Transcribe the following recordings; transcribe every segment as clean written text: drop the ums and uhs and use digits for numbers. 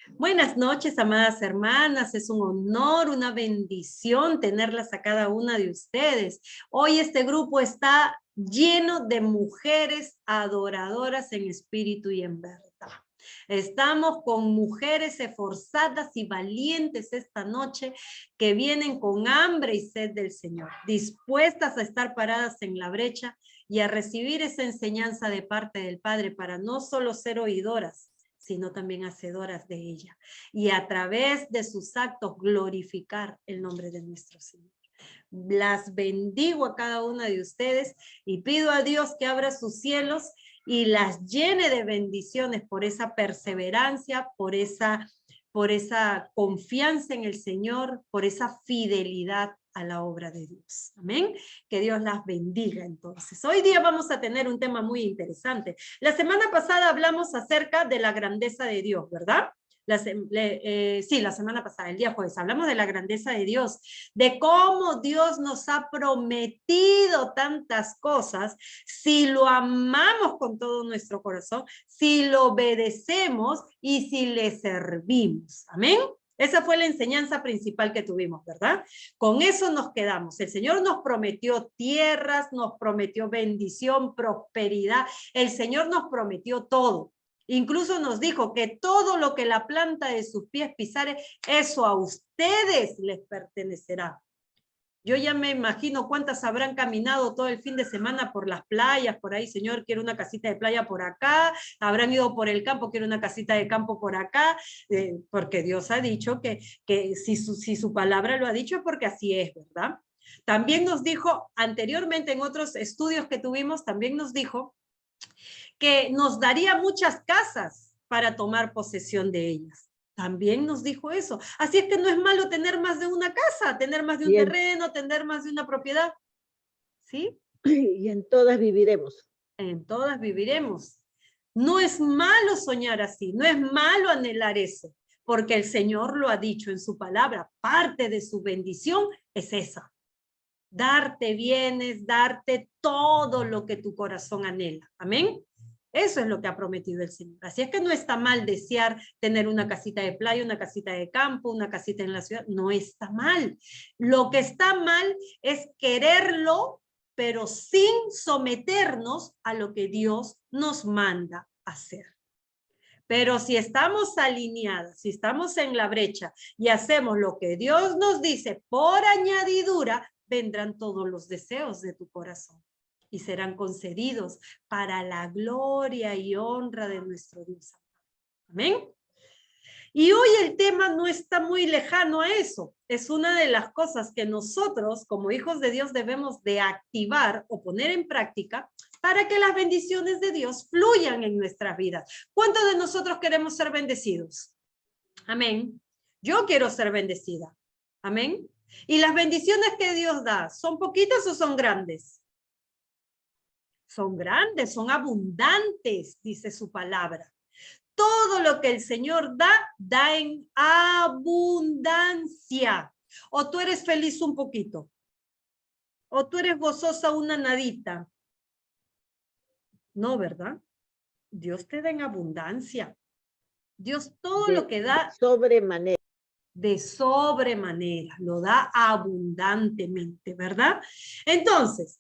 Buenas noches, amadas hermanas. Es un honor, una bendición tenerlas a cada una de ustedes. Hoy este grupo está lleno de mujeres adoradoras en espíritu y en verdad. Estamos con mujeres esforzadas y valientes esta noche que vienen con hambre y sed del Señor, dispuestas a estar paradas en la brecha y a recibir esa enseñanza de parte del Padre para no solo ser oidoras, sino también hacedoras de ella, y a través de sus actos glorificar el nombre de nuestro Señor. Las bendigo a cada una de ustedes y pido a Dios que abra sus cielos y las llene de bendiciones por esa perseverancia, por esa confianza en el Señor, por esa fidelidad a la obra de Dios. Amén. Que Dios las bendiga entonces. Hoy día vamos a tener un tema muy interesante. La semana pasada hablamos acerca de la grandeza de Dios, ¿verdad? Sí, la semana pasada, el día jueves, hablamos de la grandeza de Dios, de cómo Dios nos ha prometido tantas cosas si lo amamos con todo nuestro corazón, si lo obedecemos y si le servimos. Amén. Esa fue la enseñanza principal que tuvimos, ¿verdad? Con eso nos quedamos. El Señor nos prometió tierras, nos prometió bendición, prosperidad. El Señor nos prometió todo. Incluso nos dijo que todo lo que la planta de sus pies pisare, eso a ustedes les pertenecerá. Yo ya me imagino cuántas habrán caminado todo el fin de semana por las playas, por ahí, Señor, quiero una casita de playa por acá, habrán ido por el campo, quiero una casita de campo por acá, porque Dios ha dicho que si su palabra lo ha dicho es porque así es, ¿verdad? También nos dijo anteriormente en otros estudios que tuvimos, también nos dijo que nos daría muchas casas para tomar posesión de ellas. También nos dijo eso. Así es que no es malo tener más de una casa, tener más de un terreno, tener más de una propiedad. ¿Sí? Y en todas viviremos. En todas viviremos. No es malo soñar así, no es malo anhelar eso, porque el Señor lo ha dicho en su palabra. Parte de su bendición es esa. Darte bienes, darte todo lo que tu corazón anhela. Amén. Eso es lo que ha prometido el Señor. Así es que no está mal desear tener una casita de playa, una casita de campo, una casita en la ciudad. No está mal. Lo que está mal es quererlo, pero sin someternos a lo que Dios nos manda hacer. Pero si estamos alineadas, si estamos en la brecha y hacemos lo que Dios nos dice por añadidura, vendrán todos los deseos de tu corazón y serán concedidos para la gloria y honra de nuestro Dios. Amén. Y hoy el tema no está muy lejano a eso. Es una de las cosas que nosotros, como hijos de Dios, debemos de activar o poner en práctica para que las bendiciones de Dios fluyan en nuestras vidas. ¿Cuántos de nosotros queremos ser bendecidos? Amén. Yo quiero ser bendecida. Amén. ¿Y las bendiciones que Dios da, son poquitas o son grandes? Son grandes, son abundantes, dice su palabra. Todo lo que el Señor da, da en abundancia. O tú eres feliz un poquito. O tú eres gozosa una nadita. No, ¿verdad? Dios te da en abundancia. Dios todo lo que da. De sobremanera. De sobremanera. Lo da abundantemente, ¿verdad? Entonces,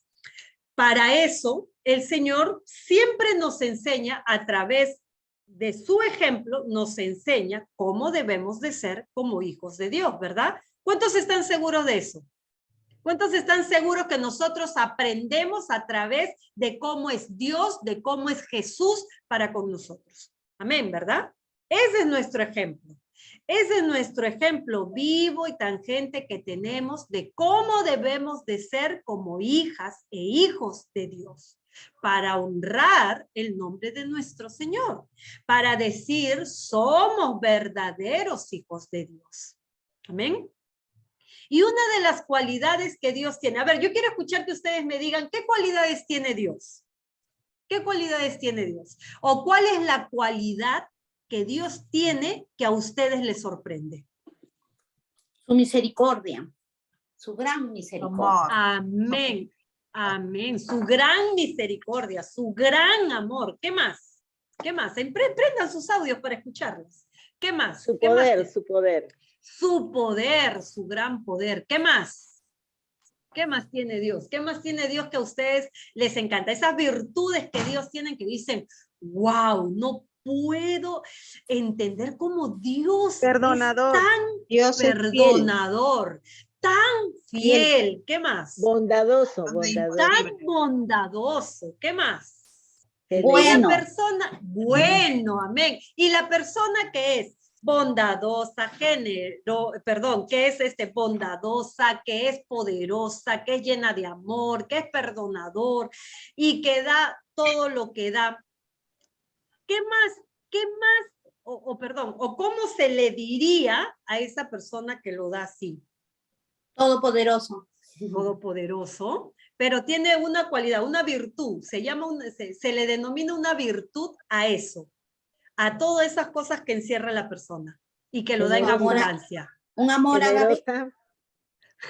para eso, el Señor siempre nos enseña a través de su ejemplo, nos enseña cómo debemos de ser como hijos de Dios, ¿verdad? ¿Cuántos están seguros de eso? ¿Cuántos están seguros que nosotros aprendemos a través de cómo es Dios, de cómo es Jesús para con nosotros? Amén, ¿verdad? Ese es nuestro ejemplo. Ese es nuestro ejemplo vivo y tangente que tenemos de cómo debemos de ser como hijas e hijos de Dios, para honrar el nombre de nuestro Señor, para decir somos verdaderos hijos de Dios. Amén. Y una de las cualidades que Dios tiene, a ver, yo quiero escuchar que ustedes me digan, ¿qué cualidades tiene Dios? ¿Qué cualidades tiene Dios? ¿O cuál es la cualidad que Dios tiene que a ustedes les sorprende? Su misericordia, su gran misericordia. Amén, amén, su gran misericordia, su gran amor. ¿Qué más? ¿Qué más? Prendan sus audios para escucharlos. ¿Qué más? Su ¿Qué más poder, tiene? su poder. Su poder, su gran poder. ¿Qué más? ¿Qué más tiene Dios? ¿Qué más tiene Dios que a ustedes les encanta? Esas virtudes que Dios tiene que dicen, wow, no puedo entender cómo Dios Perdonador. es tan Dios es fiel. perdonador, tan fiel. ¿Qué más? Bondadoso, bondadoso. Tan bondadoso. ¿Qué más? Bueno. Y la persona, bueno, amén. Y la persona que es bondadosa, que es bondadosa, que es poderosa, que es llena de amor, que es perdonador y que da todo lo que da. ¿Qué más? ¿Qué más? O cómo se le diría a esa persona que lo da así? Todopoderoso. Todopoderoso, pero tiene una cualidad, una virtud, se le denomina una virtud a eso, a todas esas cosas que encierra la persona y que lo da en abundancia. Un amor ágape. Generosa.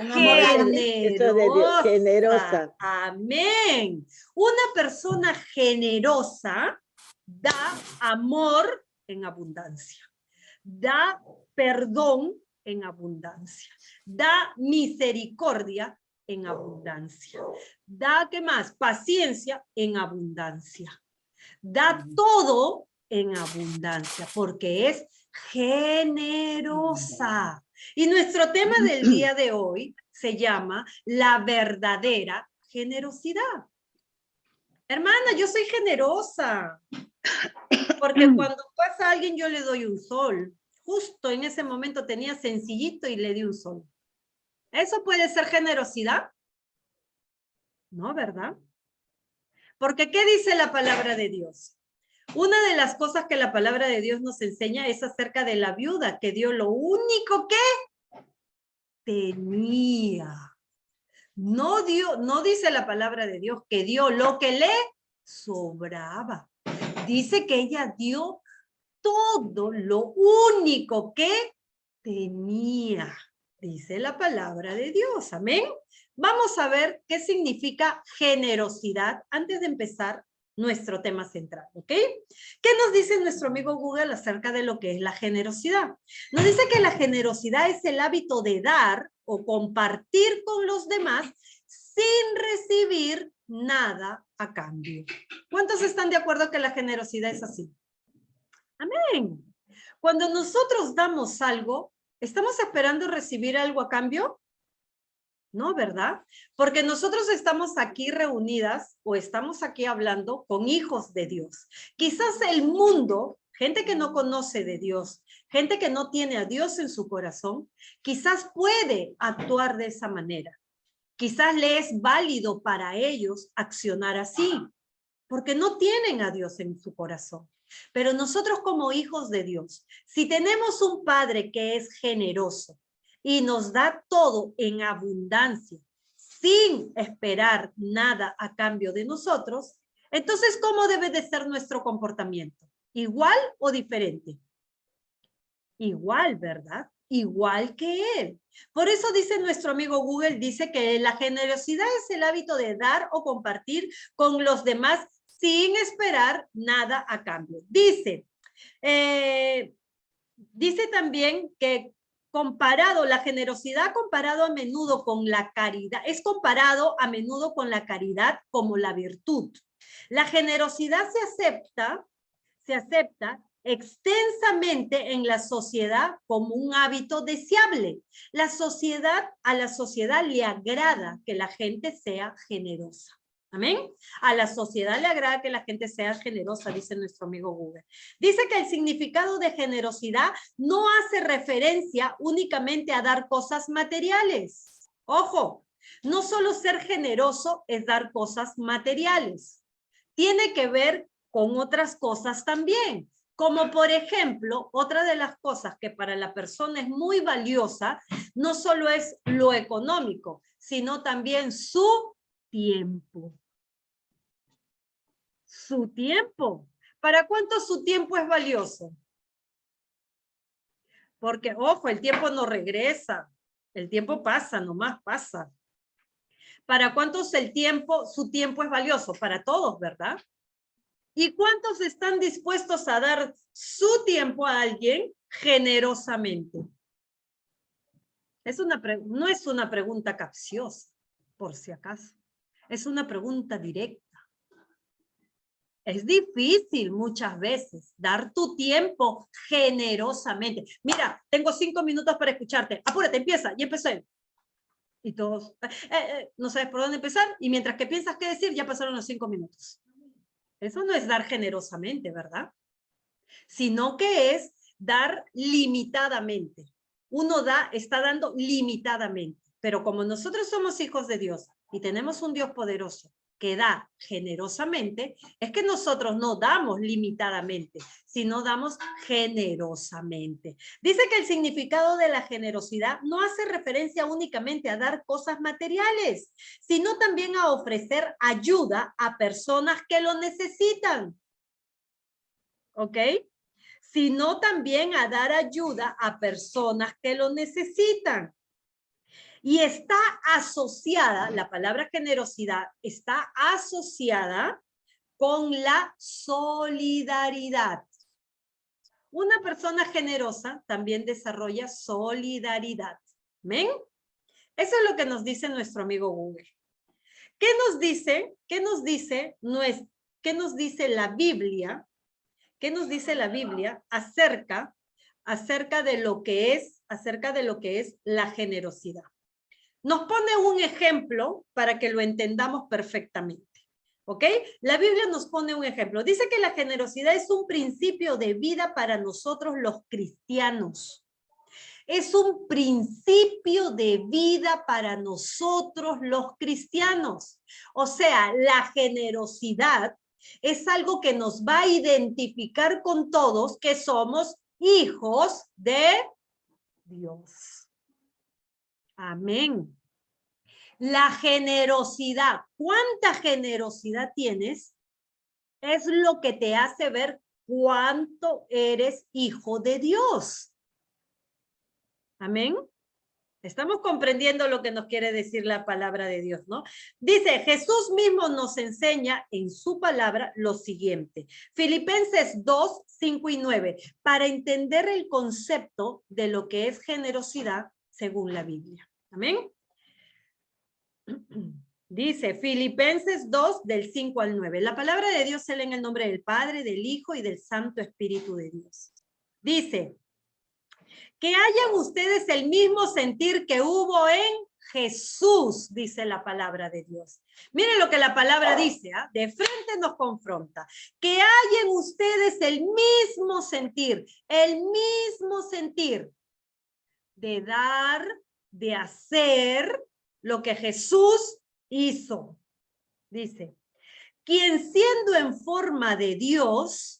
Un amor ágape. Eso es de Dios, Generosa. generosa. Amén. Una persona generosa da amor en abundancia, da perdón en abundancia, da misericordia en abundancia, da, ¿qué más? Paciencia en abundancia, da todo en abundancia, porque es generosa. Y nuestro tema del día de hoy se llama la verdadera generosidad. Hermana, yo soy generosa, porque cuando pasa alguien yo le doy un sol. Justo en ese momento tenía sencillito y le di un sol. ¿Eso puede ser generosidad? No, ¿verdad? Porque ¿qué dice la palabra de Dios? Una de las cosas que la palabra de Dios nos enseña es acerca de la viuda que dio lo único que tenía. No dice la palabra de Dios que dio lo que le sobraba. Dice que ella dio todo lo único que tenía. Dice la palabra de Dios. Amén. Vamos a ver qué significa generosidad antes de empezar nuestro tema central, ¿ok? ¿Qué nos dice nuestro amigo Google acerca de lo que es la generosidad? Nos dice que la generosidad es el hábito de dar o compartir con los demás sin recibir nada a cambio. ¿Cuántos están de acuerdo que la generosidad es así? Amén. Cuando nosotros damos algo, ¿estamos esperando recibir algo a cambio? No, ¿verdad? Porque nosotros estamos aquí reunidas o estamos aquí hablando con hijos de Dios. Quizás el mundo, gente que no conoce de Dios, gente que no tiene a Dios en su corazón, quizás puede actuar de esa manera. Quizás le es válido para ellos accionar así, porque no tienen a Dios en su corazón. Pero nosotros como hijos de Dios, si tenemos un Padre que es generoso y nos da todo en abundancia, sin esperar nada a cambio de nosotros, entonces, ¿cómo debe de ser nuestro comportamiento? ¿Igual o diferente? Igual, ¿verdad? Igual que él. Por eso dice nuestro amigo Google, dice que la generosidad es el hábito de dar o compartir con los demás sin esperar nada a cambio. Dice también que la generosidad comparado a menudo con la caridad, es comparado a menudo con la caridad como la virtud. La generosidad se acepta extensamente en la sociedad como un hábito deseable. A la sociedad le agrada que la gente sea generosa. Amén. A la sociedad le agrada que la gente sea generosa, dice nuestro amigo Google. Dice que el significado de generosidad no hace referencia únicamente a dar cosas materiales. Ojo, no solo ser generoso es dar cosas materiales. Tiene que ver con otras cosas también. Como por ejemplo, otra de las cosas que para la persona es muy valiosa, no solo es lo económico, sino también su tiempo. Su tiempo. ¿Para cuánto su tiempo es valioso? Porque, ojo, el tiempo no regresa. El tiempo pasa, nomás pasa. ¿Para cuántos su tiempo es valioso? Para todos, ¿verdad? ¿Y cuántos están dispuestos a dar su tiempo a alguien generosamente? No es una pregunta capciosa, por si acaso. Es una pregunta directa. Es difícil muchas veces dar tu tiempo generosamente. Mira, tengo 5 minutos para escucharte. Apúrate, empieza. Y empecé. Y todos, no sabes por dónde empezar. Y mientras que piensas qué decir, ya pasaron los 5 minutos. Eso no es dar generosamente, ¿verdad? Sino que es dar limitadamente. Uno está dando limitadamente. Pero como nosotros somos hijos de Dios y tenemos un Dios poderoso que da generosamente, es que nosotros no damos limitadamente, sino damos generosamente. Dice que el significado de la generosidad no hace referencia únicamente a dar cosas materiales, sino también a ofrecer ayuda a personas que lo necesitan. ¿Ok? Sino también a dar ayuda a personas que lo necesitan. Y está asociada, la palabra generosidad está asociada con la solidaridad. Una persona generosa también desarrolla solidaridad. ¿Ven? Eso es lo que nos dice nuestro amigo Google. ¿Qué nos dice? ¿Qué nos dice la Biblia? ¿Qué nos dice la Biblia acerca de lo que es la generosidad? Nos pone un ejemplo para que lo entendamos perfectamente. ¿Ok? La Biblia nos pone un ejemplo. Dice que la generosidad es un principio de vida para nosotros los cristianos. Es un principio de vida para nosotros los cristianos. O sea, la generosidad es algo que nos va a identificar con todos que somos hijos de Dios. Amén. La generosidad, ¿cuánta generosidad tienes? Es lo que te hace ver cuánto eres hijo de Dios. Amén. Estamos comprendiendo lo que nos quiere decir la palabra de Dios, ¿no? Dice, Jesús mismo nos enseña en su palabra lo siguiente. Filipenses 2, 5 y 9, para entender el concepto de lo que es generosidad según la Biblia. Amén. Dice Filipenses 2, del 5 al 9. La palabra de Dios se lee en el nombre del Padre, del Hijo y del Santo Espíritu de Dios. Dice, que hayan ustedes el mismo sentir que hubo en Jesús, dice la palabra de Dios. Miren lo que la palabra dice, ¿eh? De frente nos confronta. Que hayan ustedes el mismo sentir de dar, de hacer lo que Jesús hizo. Dice, quien siendo en forma de Dios,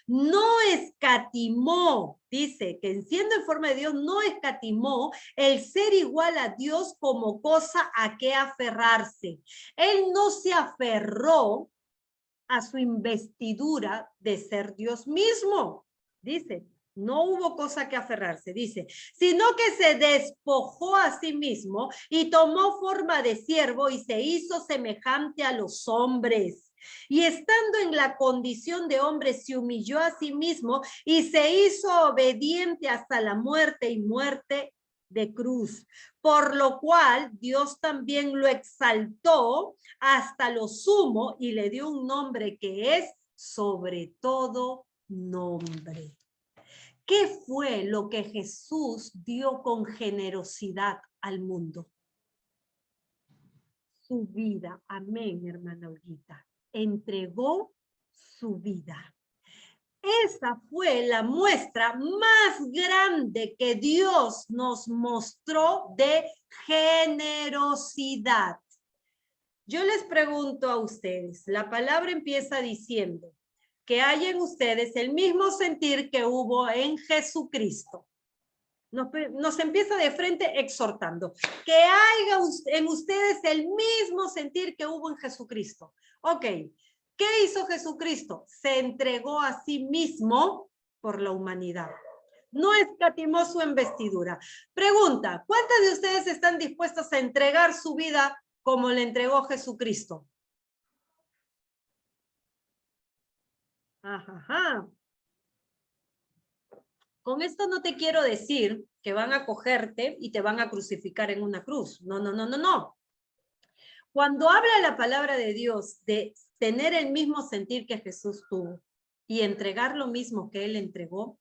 no escatimó, dice, que siendo en forma de Dios no escatimó el ser igual a Dios como cosa a que aferrarse. Él no se aferró a su investidura de ser Dios mismo, dice. No hubo cosa que aferrarse, dice, sino que se despojó a sí mismo y tomó forma de siervo y se hizo semejante a los hombres. Y estando en la condición de hombre, se humilló a sí mismo y se hizo obediente hasta la muerte y muerte de cruz. Por lo cual Dios también lo exaltó hasta lo sumo y le dio un nombre que es sobre todo nombre. ¿Qué fue lo que Jesús dio con generosidad al mundo? Su vida. Amén, hermana Olguita. Entregó su vida. Esa fue la muestra más grande que Dios nos mostró de generosidad. Yo les pregunto a ustedes, la palabra empieza diciendo, que hay en ustedes el mismo sentir que hubo en Jesucristo. Nos empieza de frente exhortando. Que haya en ustedes el mismo sentir que hubo en Jesucristo. Ok, ¿qué hizo Jesucristo? Se entregó a sí mismo por la humanidad. No escatimó su investidura. Pregunta, ¿cuántos de ustedes están dispuestos a entregar su vida como le entregó Jesucristo? Ajá. Con esto no te quiero decir que van a cogerte y te van a crucificar en una cruz. No, no, no, no, no. Cuando habla la palabra de Dios de tener el mismo sentir que Jesús tuvo y entregar lo mismo que Él entregó,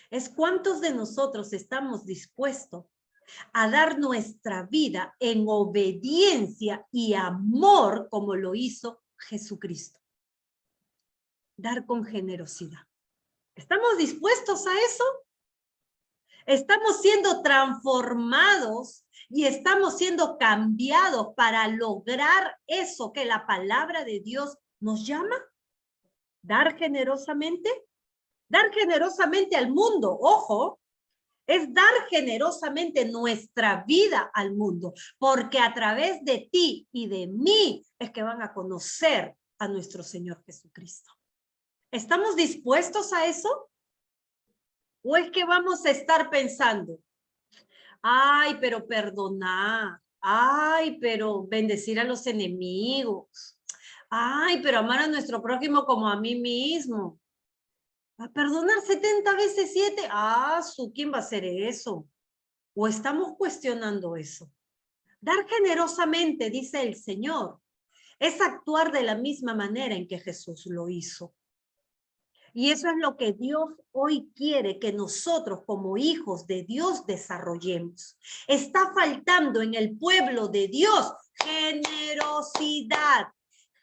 es cuántos de nosotros estamos dispuestos a dar nuestra vida en obediencia y amor como lo hizo Jesucristo. Dar con generosidad. ¿Estamos dispuestos a eso? Estamos siendo transformados y estamos siendo cambiados para lograr eso que la palabra de Dios nos llama. Dar generosamente. Dar generosamente al mundo, ojo, es dar generosamente nuestra vida al mundo, porque a través de ti y de mí es que van a conocer a nuestro Señor Jesucristo. ¿Estamos dispuestos a eso? ¿O es que vamos a estar pensando, ay, pero perdonar, ay, pero bendecir a los enemigos, ay, pero amar a nuestro prójimo como a mí mismo? ¿A perdonar 70 veces 7? ¿Quién va a hacer eso? ¿O estamos cuestionando eso? Dar generosamente, dice el Señor, es actuar de la misma manera en que Jesús lo hizo. Y eso es lo que Dios hoy quiere que nosotros como hijos de Dios desarrollemos. Está faltando en el pueblo de Dios generosidad.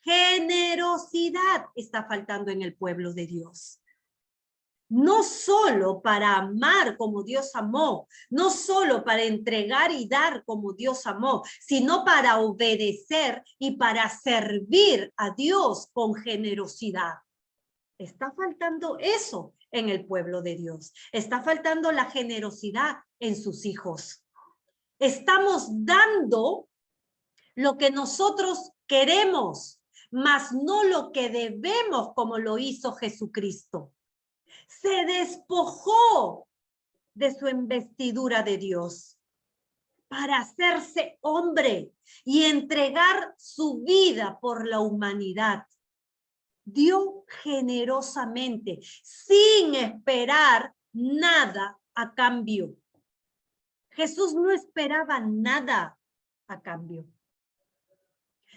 Generosidad está faltando en el pueblo de Dios. No solo para amar como Dios amó, no solo para entregar y dar como Dios amó, sino para obedecer y para servir a Dios con generosidad. Está faltando eso en el pueblo de Dios. Está faltando la generosidad en sus hijos. Estamos dando lo que nosotros queremos, mas no lo que debemos como lo hizo Jesucristo. Se despojó de su investidura de Dios para hacerse hombre y entregar su vida por la humanidad. Dio generosamente, sin esperar nada a cambio. Jesús no esperaba nada a cambio.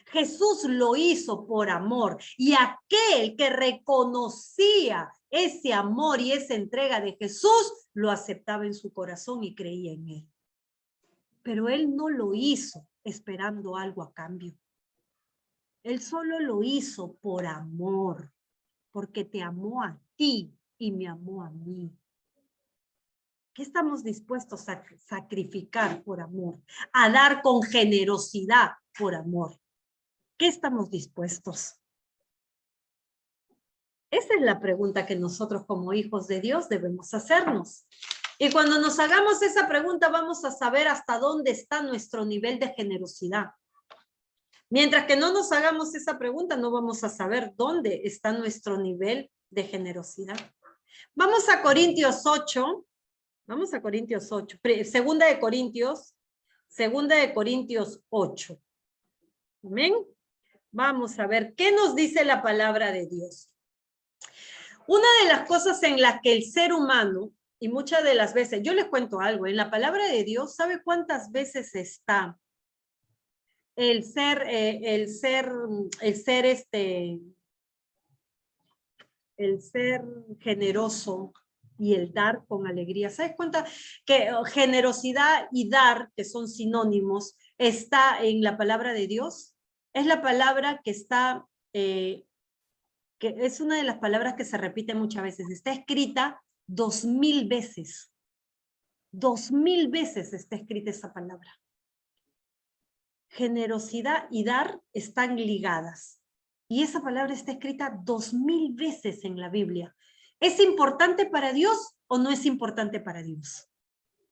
Jesús lo hizo por amor, y aquel que reconocía ese amor y esa entrega de Jesús, lo aceptaba en su corazón y creía en él. Pero él no lo hizo esperando algo a cambio. Él solo lo hizo por amor, porque te amó a ti y me amó a mí. ¿Qué estamos dispuestos a sacrificar por amor? A dar con generosidad por amor. ¿Qué estamos dispuestos? Esa es la pregunta que nosotros como hijos de Dios debemos hacernos. Y cuando nos hagamos esa pregunta, vamos a saber hasta dónde está nuestro nivel de generosidad. Mientras que no nos hagamos esa pregunta, no vamos a saber dónde está nuestro nivel de generosidad. Vamos a Corintios 8. Vamos a Corintios 8. Segunda de Corintios 8. Amén. Vamos a ver qué nos dice la palabra de Dios. Una de las cosas en las que el ser humano, y muchas de las veces, yo les cuento algo, en la palabra de Dios, ¿sabe cuántas veces está el ser generoso y el dar con alegría? ¿Sabes cuánta que generosidad y dar, que son sinónimos, está en la palabra de Dios? Es la palabra que está, que es una de las palabras que se repite muchas veces. Está escrita 2000 veces. 2000 veces está escrita esa palabra. Generosidad y dar están ligadas. Y esa palabra está escrita 2000 veces en la Biblia. ¿Es importante para Dios o no es importante para Dios?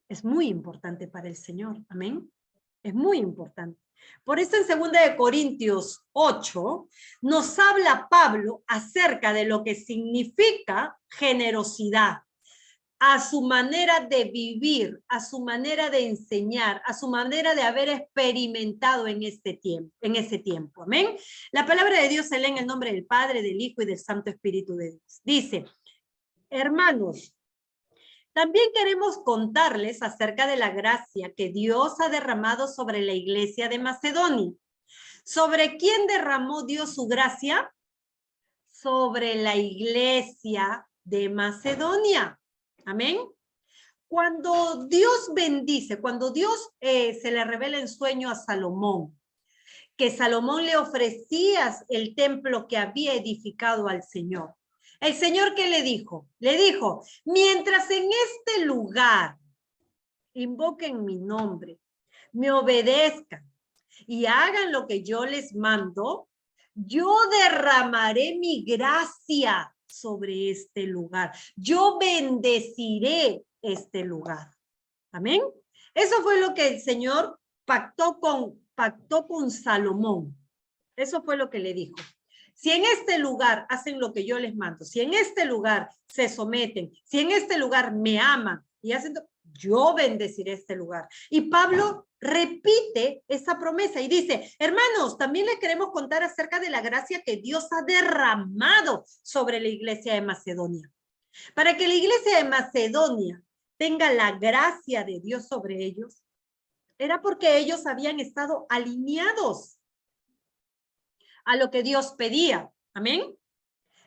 Es muy importante para el Señor. Amén. Es muy importante. Por eso en 2 Corintios 8 nos habla Pablo acerca de lo que significa generosidad, a su manera de vivir, a su manera de enseñar, a su manera de haber experimentado en ese tiempo. Amén. La palabra de Dios se lee en el nombre del Padre, del Hijo y del Santo Espíritu de Dios. Dice: hermanos, También queremos contarles acerca de la gracia que Dios ha derramado sobre la iglesia de Macedonia. ¿Sobre quién derramó Dios su gracia? Sobre la iglesia de Macedonia. Amén. Cuando Dios bendice, cuando Dios se le revela en sueño a Salomón, que Salomón le ofrecía el templo que había edificado al Señor. ¿El Señor qué le dijo? Le dijo, mientras en este lugar invoquen mi nombre, me obedezcan y hagan lo que yo les mando, yo derramaré mi gracia sobre este lugar. Yo bendeciré este lugar. Amén. Eso fue lo que el Señor pactó con Salomón. Eso fue lo que le dijo. Si en este lugar hacen lo que yo les mando, si en este lugar se someten, si en este lugar me aman y hacen, yo bendeciré este lugar. Y Pablo repite esa promesa y dice, hermanos, también les queremos contar acerca de la gracia que Dios ha derramado sobre la iglesia de Macedonia. Para que la iglesia de Macedonia tenga la gracia de Dios sobre ellos, era porque ellos habían estado alineados a lo que Dios pedía. Amén.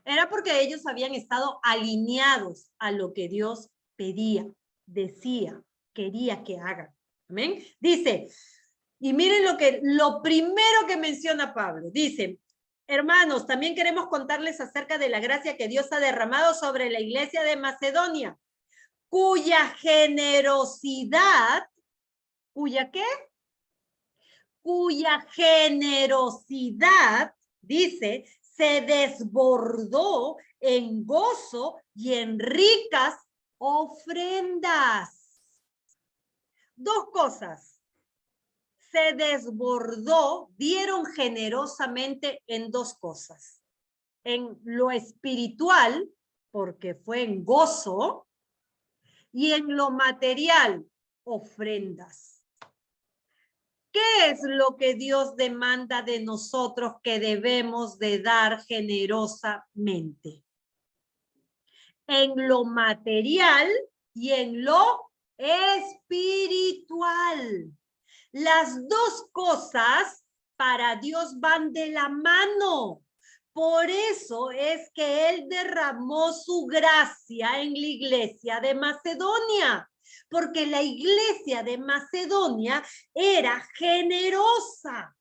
Era porque ellos habían estado alineados a lo que Dios pedía, decía, quería que hagan. Amén. Dice, y miren lo primero que menciona Pablo. Dice, hermanos, también queremos contarles acerca de la gracia que Dios ha derramado sobre la iglesia de Macedonia, cuya generosidad, ¿cuya qué? Cuya generosidad, dice, se desbordó en gozo y en ricas ofrendas. Dos cosas. Se desbordó, dieron generosamente en dos cosas. En lo espiritual, porque fue en gozo, y en lo material, ofrendas. ¿Qué es lo que Dios demanda de nosotros que debemos de dar generosamente? En lo material y en lo espiritual. Las dos cosas para Dios van de la mano. Por eso es que Él derramó su gracia en la iglesia de Macedonia. Porque la iglesia de Macedonia era generosa,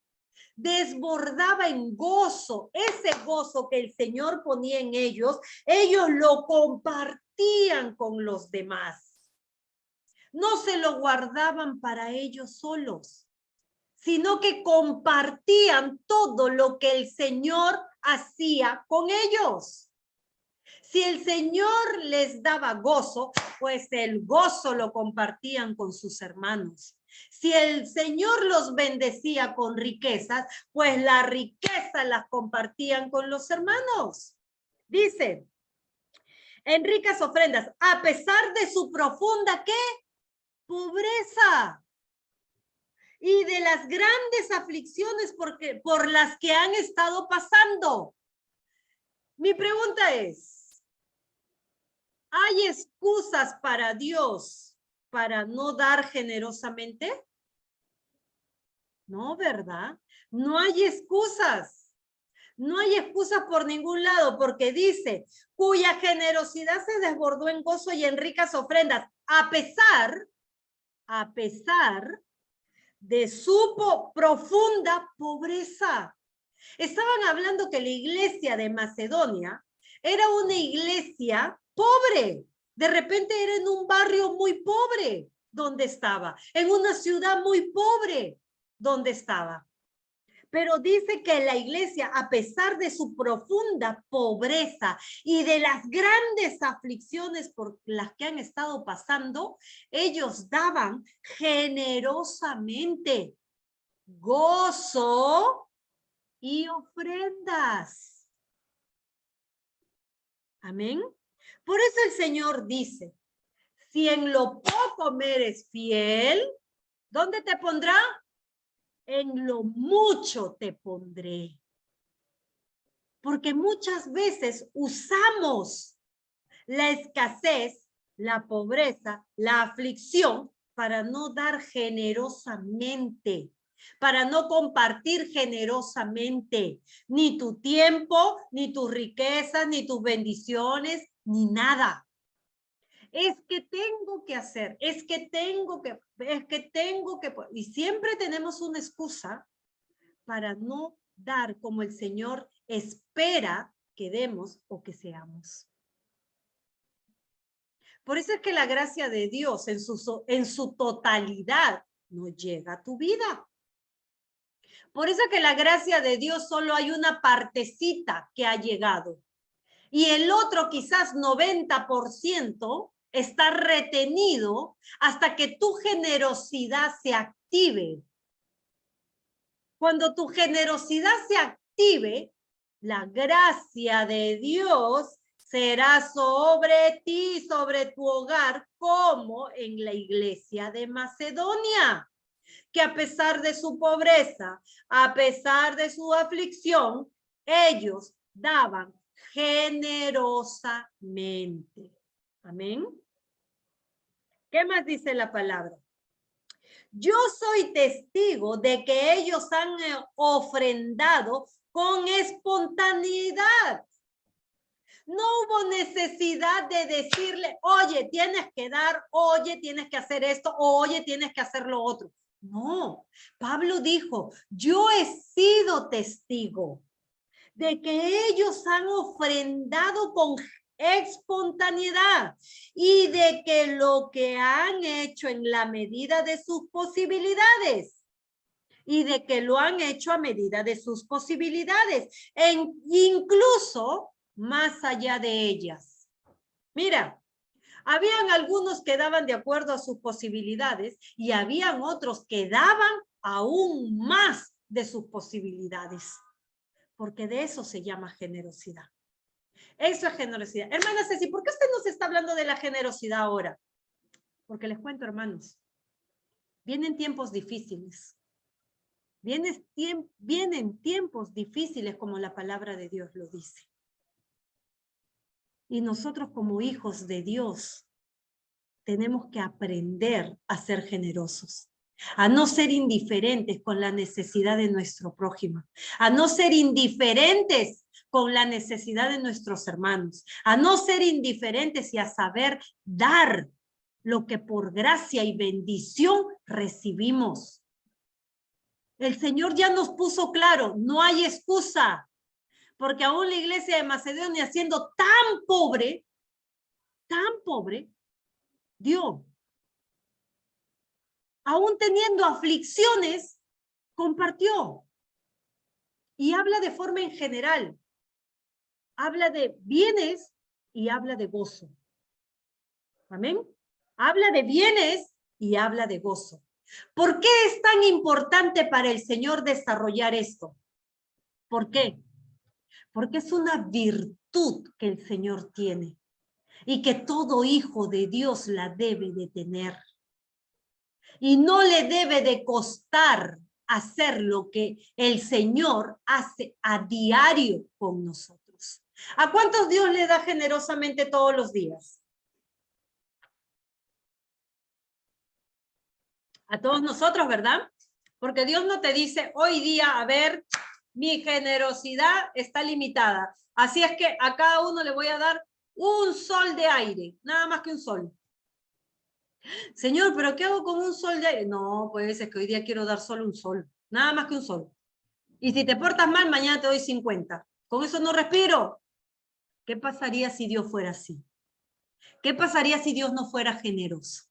desbordaba en gozo. Ese gozo que el Señor ponía en ellos lo compartían con los demás. No se lo guardaban para ellos solos, sino que compartían todo lo que el Señor hacía con ellos. Si el Señor les daba gozo, pues el gozo lo compartían con sus hermanos. Si el Señor los bendecía con riquezas, pues la riqueza las compartían con los hermanos. Dice, en ricas ofrendas, a pesar de su profunda, ¿qué? Pobreza. Y de las grandes aflicciones por las que han estado pasando. Mi pregunta es, ¿hay excusas para Dios para no dar generosamente? No, ¿verdad? No hay excusas. No hay excusas por ningún lado, porque dice, cuya generosidad se desbordó en gozo y en ricas ofrendas, a pesar de su profunda pobreza. Estaban hablando que la iglesia de Macedonia era una iglesia pobre. De repente era en un barrio muy pobre donde estaba, en una ciudad muy pobre donde estaba. Pero dice que la iglesia, a pesar de su profunda pobreza y de las grandes aflicciones por las que han estado pasando, ellos daban generosamente gozo y ofrendas. Amén. Por eso el Señor dice, si en lo poco me eres fiel, ¿dónde te pondrá? En lo mucho te pondré. Porque muchas veces usamos la escasez la pobreza, la aflicción, para no dar generosamente, para no compartir generosamente, ni tu tiempo, ni tus riquezas, ni tus bendiciones, ni nada. Es que tengo que hacer, es que tengo que, y siempre tenemos una excusa para no dar como el Señor espera que demos o que seamos. Por eso es que la gracia de Dios en su totalidad no llega a tu vida. Por eso es que la gracia de Dios solo hay una partecita que ha llegado. Y el otro quizás 90% está retenido hasta que tu generosidad se active. Cuando tu generosidad se active, la gracia de Dios será sobre ti, sobre tu hogar, como en la iglesia de Macedonia, que a pesar de su pobreza, a pesar de su aflicción, ellos daban generosamente. Amén. ¿Qué más dice la palabra? Yo soy testigo de que ellos han ofrendado con espontaneidad. No hubo necesidad de decirle, oye, tienes que dar, oye, tienes que hacer esto, oye, tienes que hacer lo otro. No, Pablo dijo, yo he sido testigo de que ellos han ofrendado con espontaneidad y de que lo que han hecho en la medida de sus posibilidades y de que lo han hecho a medida de sus posibilidades, incluso más allá de ellas. Mira, habían algunos que daban de acuerdo a sus posibilidades y habían otros que daban aún más de sus posibilidades. Porque de eso se llama generosidad. Eso es generosidad. Hermana Ceci, ¿por qué usted nos está hablando de la generosidad ahora? Porque les cuento, hermanos, vienen tiempos difíciles. Vienen tiempos difíciles como la palabra de Dios lo dice. Y nosotros como hijos de Dios tenemos que aprender a ser generosos, a no ser indiferentes con la necesidad de nuestro prójimo, a no ser indiferentes con la necesidad de nuestros hermanos, a no ser indiferentes y a saber dar lo que por gracia y bendición recibimos. El Señor ya nos puso claro, no hay excusa, porque aún la iglesia de Macedonia, siendo tan pobre, dio. Aún teniendo aflicciones, compartió. Y habla de forma en general. Habla de bienes y habla de gozo. Amén. Habla de bienes y habla de gozo. ¿Por qué es tan importante para el Señor desarrollar esto? ¿Por qué? Porque es una virtud que el Señor tiene y que todo hijo de Dios la debe de tener. Y no le debe de costar hacer lo que el Señor hace a diario con nosotros. ¿A cuántos Dios le da generosamente todos los días? A todos nosotros, ¿verdad? Porque Dios no te dice, hoy día, a ver, mi generosidad está limitada. Así es que a cada uno le voy a dar un sol de aire, nada más que un sol. Señor, ¿pero qué hago con un sol de aire? No, pues es que hoy día quiero dar solo un sol, nada más que un sol. Y si te portas mal, mañana te doy 50. Con eso no respiro. ¿Qué pasaría si Dios fuera así? ¿Qué pasaría si Dios no fuera generoso?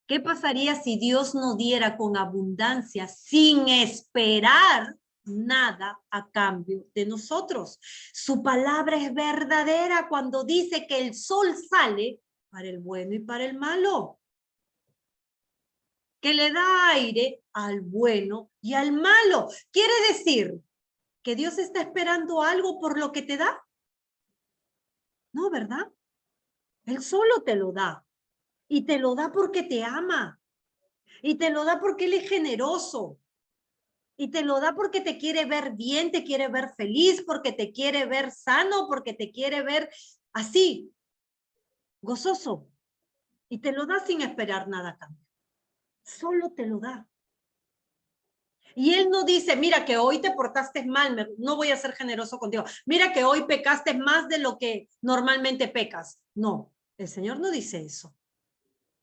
¿Qué pasaría si Dios no diera con abundancia sin esperar nada a cambio de nosotros? Su palabra es verdadera cuando dice que el sol sale para el bueno y para el malo, que le da aire al bueno y al malo. ¿Quiere decir que Dios está esperando algo por lo que te da? No, ¿verdad? Él solo te lo da. Y te lo da porque te ama. Y te lo da porque Él es generoso. Y te lo da porque te quiere ver bien, te quiere ver feliz, porque te quiere ver sano, porque te quiere ver así. gozoso. Y te lo da sin esperar nada a cambio. Solo te lo da. Y Él no dice, mira que hoy te portaste mal, no voy a ser generoso contigo. Mira que hoy pecaste más de lo que normalmente pecas. No, el Señor no dice eso.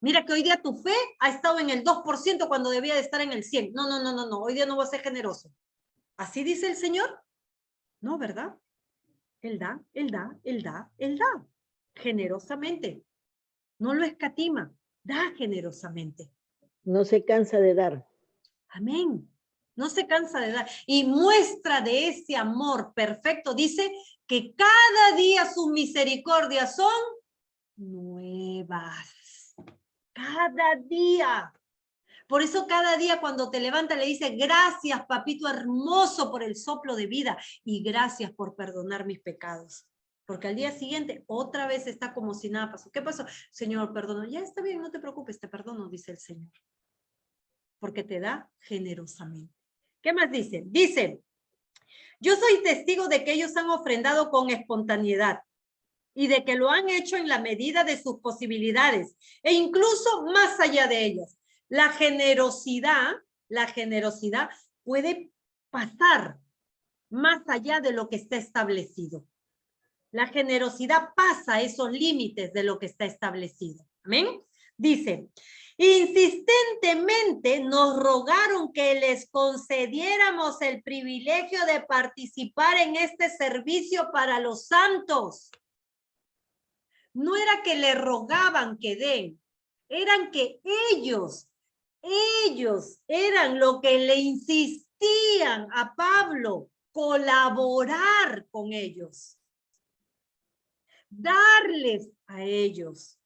Mira que hoy día tu fe ha estado en el 2% cuando debía de estar en el 100%. No, hoy día no voy a ser generoso. ¿Así dice el Señor? No, ¿verdad? Él da, Él da, Él da, Él da. Generosamente. No lo escatima, da generosamente. No se cansa de dar. Amén. No se cansa de dar. Y muestra de ese amor perfecto, dice que cada día sus misericordias son nuevas. Cada día. Por eso cada día cuando te levantas le dices, gracias papito hermoso por el soplo de vida y gracias por perdonar mis pecados. Porque al día siguiente otra vez está como si nada pasó. ¿Qué pasó? Señor, perdono. Ya está bien, no te preocupes, te perdono, dice el Señor. Porque te da generosamente. ¿Qué más dice? Dice, yo soy testigo de que ellos han ofrendado con espontaneidad y de que lo han hecho en la medida de sus posibilidades e incluso más allá de ellas. La generosidad puede pasar más allá de lo que está establecido. La generosidad pasa esos límites de lo que está establecido. Amén. Dice, insistentemente nos rogaron que les concediéramos el privilegio de participar en este servicio para los santos. No era que le rogaban que den, eran que ellos eran lo que le insistían a Pablo, colaborar con ellos, darles a ellos.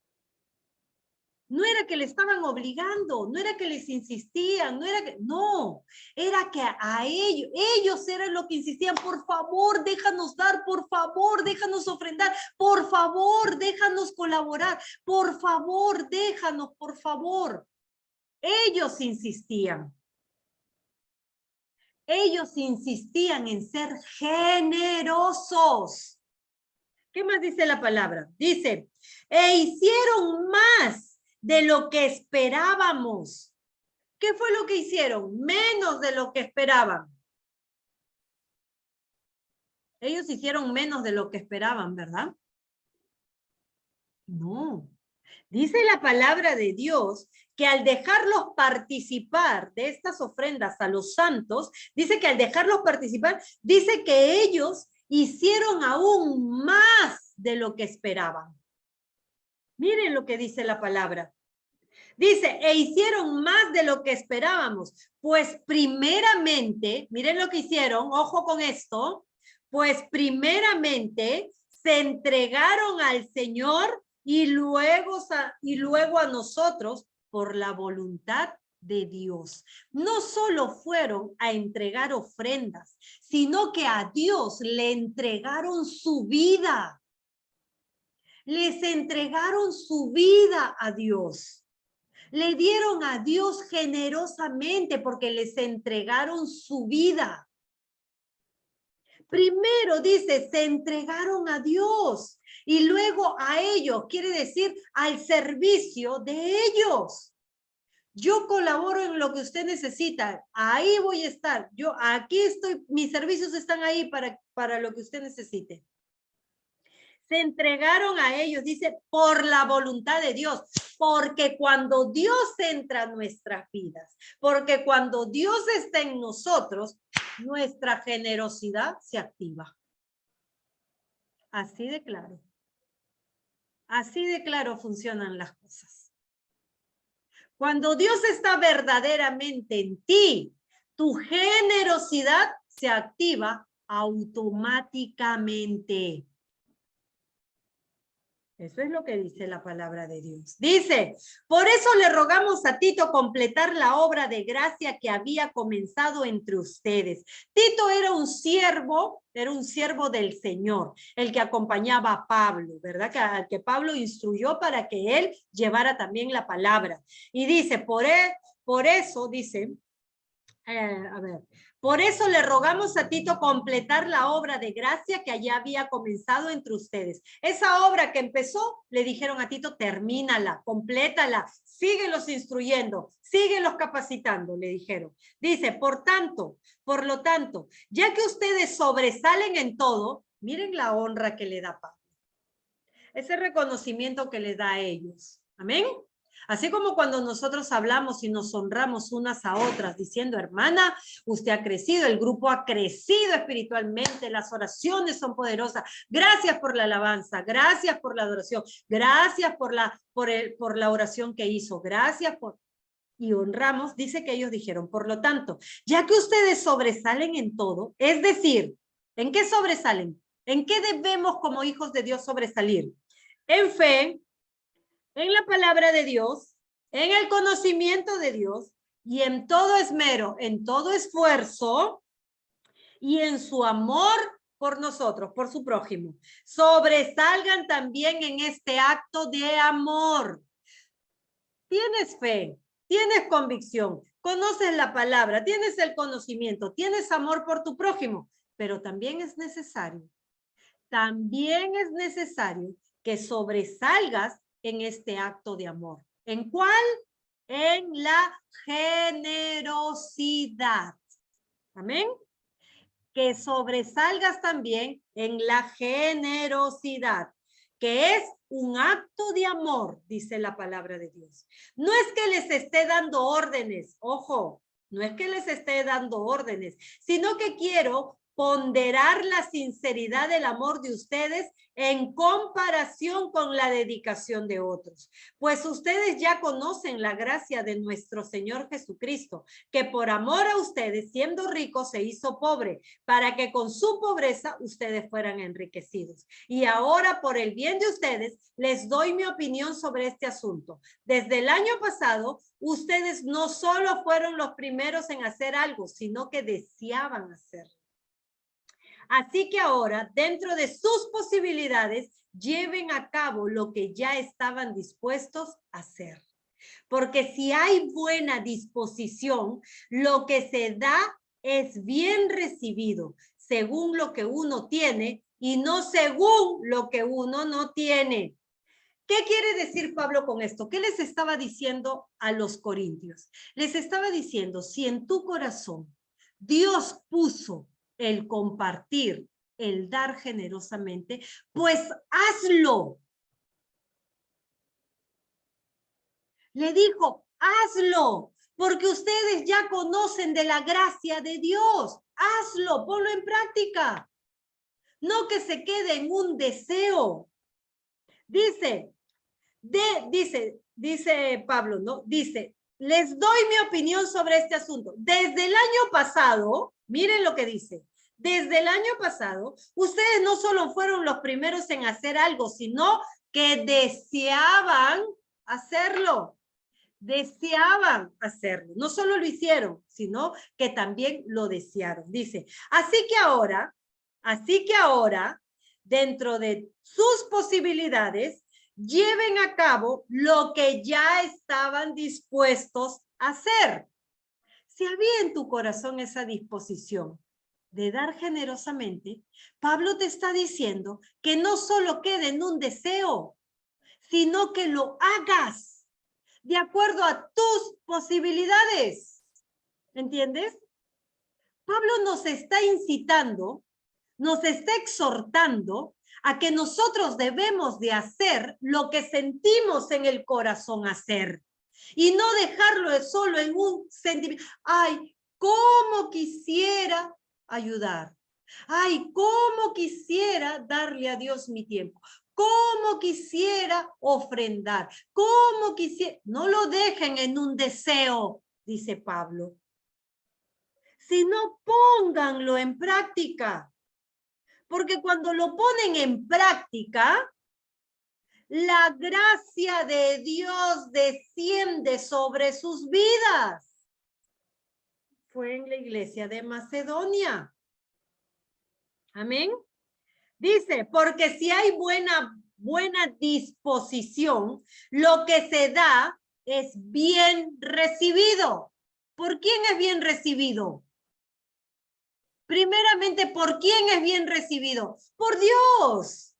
No era que le estaban obligando, no era que les insistían, no, era que a ellos eran lo que insistían, por favor, déjanos dar, por favor, déjanos ofrendar, por favor, déjanos colaborar, por favor, déjanos, por favor. Ellos insistían. Ellos insistían en ser generosos. ¿Qué más dice la palabra? Dice, e hicieron más de lo que esperábamos. ¿Qué fue lo que hicieron? Menos de lo que esperaban. Ellos hicieron menos de lo que esperaban, ¿verdad? No. Dice la palabra de Dios que al dejarlos participar de estas ofrendas a los santos, dice que al dejarlos participar, dice que ellos hicieron aún más de lo que esperaban. Miren lo que dice la palabra. Dice, e hicieron más de lo que esperábamos. Pues primeramente, miren lo que hicieron, ojo con esto, pues primeramente se entregaron al Señor y luego a nosotros por la voluntad de Dios. No solo fueron a entregar ofrendas, sino que a Dios le entregaron su vida. Les entregaron su vida a Dios. Le dieron a Dios generosamente porque les entregaron su vida. Primero dice, se entregaron a Dios y luego a ellos, quiere decir al servicio de ellos. Yo colaboro en lo que usted necesita, ahí voy a estar, yo aquí estoy, mis servicios están ahí para lo que usted necesite. Se entregaron a ellos, dice, por la voluntad de Dios, porque cuando Dios entra a nuestras vidas, porque cuando Dios está en nosotros, nuestra generosidad se activa. Así de claro. Así de claro funcionan las cosas. Cuando Dios está verdaderamente en ti, tu generosidad se activa automáticamente. Eso es lo que dice la palabra de Dios. Dice, por eso le rogamos a Tito completar la obra de gracia que había comenzado entre ustedes. Tito era un siervo del Señor, el que acompañaba a Pablo, ¿verdad? Que Pablo instruyó para que él llevara también la palabra. Y dice, por eso, dice, Por eso le rogamos a Tito completar la obra de gracia que allá había comenzado entre ustedes. Esa obra que empezó, le dijeron a Tito, termínala, complétala, síguelos instruyendo, síguelos capacitando, le dijeron. Dice, por lo tanto, ya que ustedes sobresalen en todo, miren la honra que le da Pablo. Ese reconocimiento que le da a ellos. Amén. Así como cuando nosotros hablamos y nos honramos unas a otras diciendo, hermana, usted ha crecido, el grupo ha crecido espiritualmente, las oraciones son poderosas. Gracias por la alabanza, gracias por la adoración, gracias por la oración que hizo, gracias por... Y honramos, dice que ellos dijeron, por lo tanto, ya que ustedes sobresalen en todo, es decir, ¿en qué sobresalen? ¿En qué debemos como hijos de Dios sobresalir? En fe, en la palabra de Dios, en el conocimiento de Dios y en todo esmero, en todo esfuerzo y en su amor por nosotros, por su prójimo. Sobresalgan también en este acto de amor. Tienes fe, tienes convicción, conoces la palabra, tienes el conocimiento, tienes amor por tu prójimo, pero también es necesario que sobresalgas en este acto de amor. ¿En cuál? En la generosidad. Amén. Que sobresalgas también en la generosidad, que es un acto de amor, dice la palabra de Dios. No es que les esté dando órdenes, ojo, no es que les esté dando órdenes, sino que quiero ponderar la sinceridad del amor de ustedes en comparación con la dedicación de otros. Pues ustedes ya conocen la gracia de nuestro Señor Jesucristo, que por amor a ustedes, siendo rico, se hizo pobre, para que con su pobreza ustedes fueran enriquecidos. Y ahora, por el bien de ustedes, les doy mi opinión sobre este asunto. Desde el año pasado, ustedes no solo fueron los primeros en hacer algo, sino que deseaban hacerlo. Así que ahora, dentro de sus posibilidades, lleven a cabo lo que ya estaban dispuestos a hacer. Porque si hay buena disposición, lo que se da es bien recibido, según lo que uno tiene y no según lo que uno no tiene. ¿Qué quiere decir Pablo con esto? ¿Qué les estaba diciendo a los corintios? Les estaba diciendo, si en tu corazón Dios puso el compartir, el dar generosamente, pues hazlo. Le dijo, hazlo, porque ustedes ya conocen de la gracia de Dios. Hazlo, ponlo en práctica. No que se quede en un deseo. Dice Pablo, ¿no? Dice, les doy mi opinión sobre este asunto. Desde el año pasado, miren lo que dice, desde el año pasado, ustedes no solo fueron los primeros en hacer algo, sino que deseaban hacerlo. Deseaban hacerlo. No solo lo hicieron, sino que también lo desearon. Dice, así que ahora, dentro de sus posibilidades, lleven a cabo lo que ya estaban dispuestos a hacer. Si había en tu corazón esa disposición de dar generosamente, Pablo te está diciendo que no solo quede en un deseo, sino que lo hagas de acuerdo a tus posibilidades. ¿Entiendes? Pablo nos está incitando, nos está exhortando a que nosotros debemos de hacer lo que sentimos en el corazón hacer y no dejarlo solo en un sentimiento. Ay, cómo quisiera ayudar. Ay, cómo quisiera darle a Dios mi tiempo. Cómo quisiera ofrendar. Cómo quisiera. No lo dejen en un deseo, dice Pablo, sino pónganlo en práctica. Porque cuando lo ponen en práctica, la gracia de Dios desciende sobre sus vidas. Fue en la iglesia de Macedonia. Amén. Dice, porque si hay buena disposición, lo que se da es bien recibido. ¿Por quién es bien recibido? Primeramente, ¿por quién es bien recibido? Por Dios.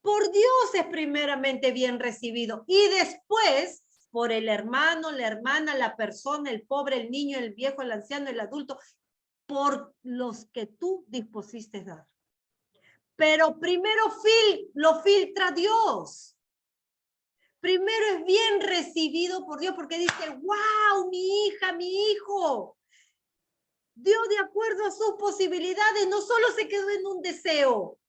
Por Dios es primeramente bien recibido. Y después, por el hermano, la hermana, la persona, el pobre, el niño, el viejo, el anciano, el adulto, por los que tú dispusiste dar. Pero primero lo filtra Dios. Primero es bien recibido por Dios porque dice, wow, mi hija, mi hijo, dio de acuerdo a sus posibilidades, no solo se quedó en un deseo,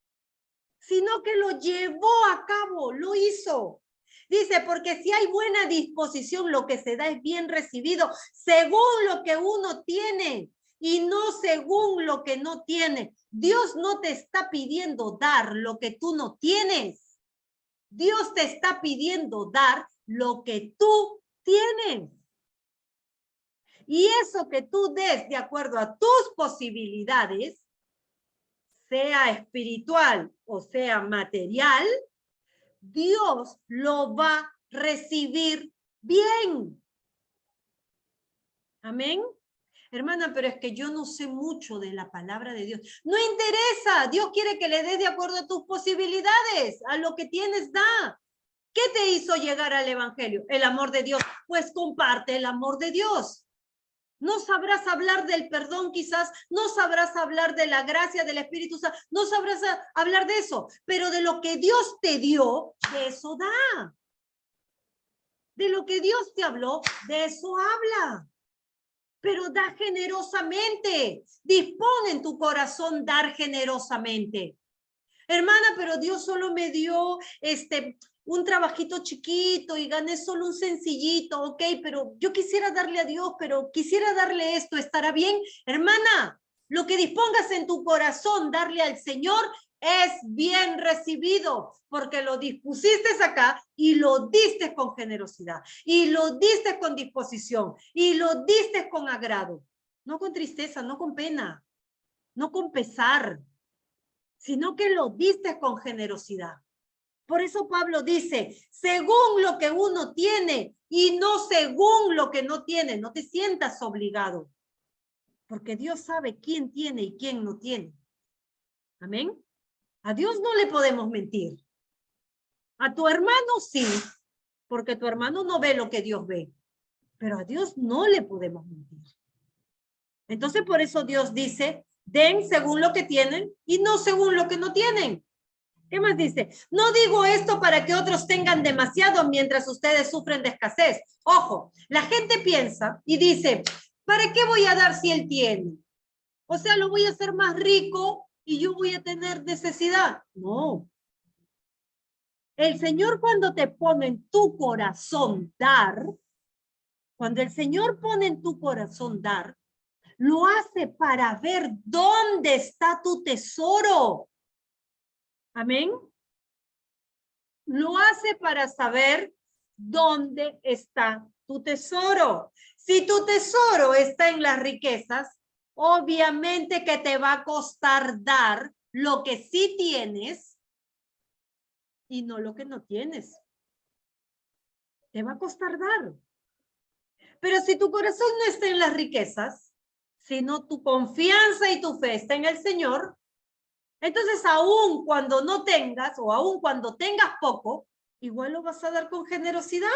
sino que lo llevó a cabo, lo hizo. Dice, porque si hay buena disposición, lo que se da es bien recibido, según lo que uno tiene y no según lo que no tiene. Dios no te está pidiendo dar lo que tú no tienes. Dios te está pidiendo dar lo que tú tienes. Y eso que tú des de acuerdo a tus posibilidades, sea espiritual o sea material, Dios lo va a recibir bien. Amén. Hermana, pero es que yo no sé mucho de la palabra de Dios. No interesa. Dios quiere que le des de acuerdo a tus posibilidades. A lo que tienes, da. ¿Qué te hizo llegar al evangelio? El amor de Dios. Pues comparte el amor de Dios. No sabrás hablar del perdón quizás, no sabrás hablar de la gracia del Espíritu Santo, no sabrás hablar de eso, pero de lo que Dios te dio, de eso da. De lo que Dios te habló, de eso habla. Pero da generosamente. Dispone en tu corazón dar generosamente. Hermana, pero Dios solo me dio un trabajito chiquito y gané solo un sencillito, ok, pero yo quisiera darle a Dios, pero quisiera darle esto, ¿estará bien? Hermana, lo que dispongas en tu corazón darle al Señor es bien recibido, porque lo dispusiste acá y lo diste con generosidad, y lo diste con disposición, y lo diste con agrado, no con tristeza, no con pena, no con pesar, sino que lo diste con generosidad. Por eso Pablo dice, según lo que uno tiene y no según lo que no tiene, no te sientas obligado, porque Dios sabe quién tiene y quién no tiene. Amén. A Dios no le podemos mentir. A tu hermano sí, porque tu hermano no ve lo que Dios ve, pero a Dios no le podemos mentir. Entonces por eso Dios dice, den según lo que tienen y no según lo que no tienen. ¿Qué más dice? No digo esto para que otros tengan demasiado mientras ustedes sufren de escasez. Ojo, la gente piensa y dice, ¿para qué voy a dar si él tiene? O sea, lo voy a hacer más rico y yo voy a tener necesidad. No. El Señor cuando te pone en tu corazón dar, cuando el Señor pone en tu corazón dar, lo hace para ver dónde está tu tesoro. Amén. Lo hace para saber dónde está tu tesoro. Si tu tesoro está en las riquezas, obviamente que te va a costar dar lo que sí tienes y no lo que no tienes. Te va a costar dar. Pero si tu corazón no está en las riquezas, sino tu confianza y tu fe está en el Señor, entonces aún cuando no tengas o aún cuando tengas poco, igual lo vas a dar con generosidad.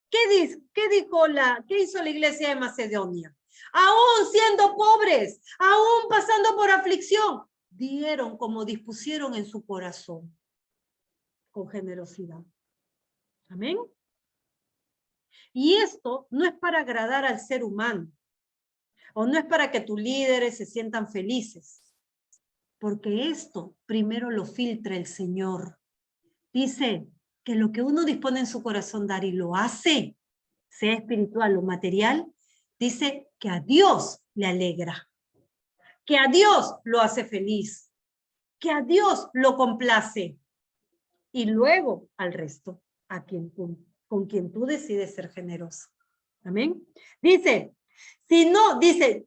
¿Qué hizo la iglesia de Macedonia? Aún siendo pobres, aún pasando por aflicción, dieron como dispusieron en su corazón, con generosidad. Amén. Y esto no es para agradar al ser humano, o no es para que tus líderes se sientan felices, porque esto primero lo filtra el Señor. Dice que lo que uno dispone en su corazón dar y lo hace, sea espiritual o material, dice que a Dios le alegra, que a Dios lo hace feliz, que a Dios lo complace, y luego al resto, a quien con quien tú decides ser generoso. Amén. Dice,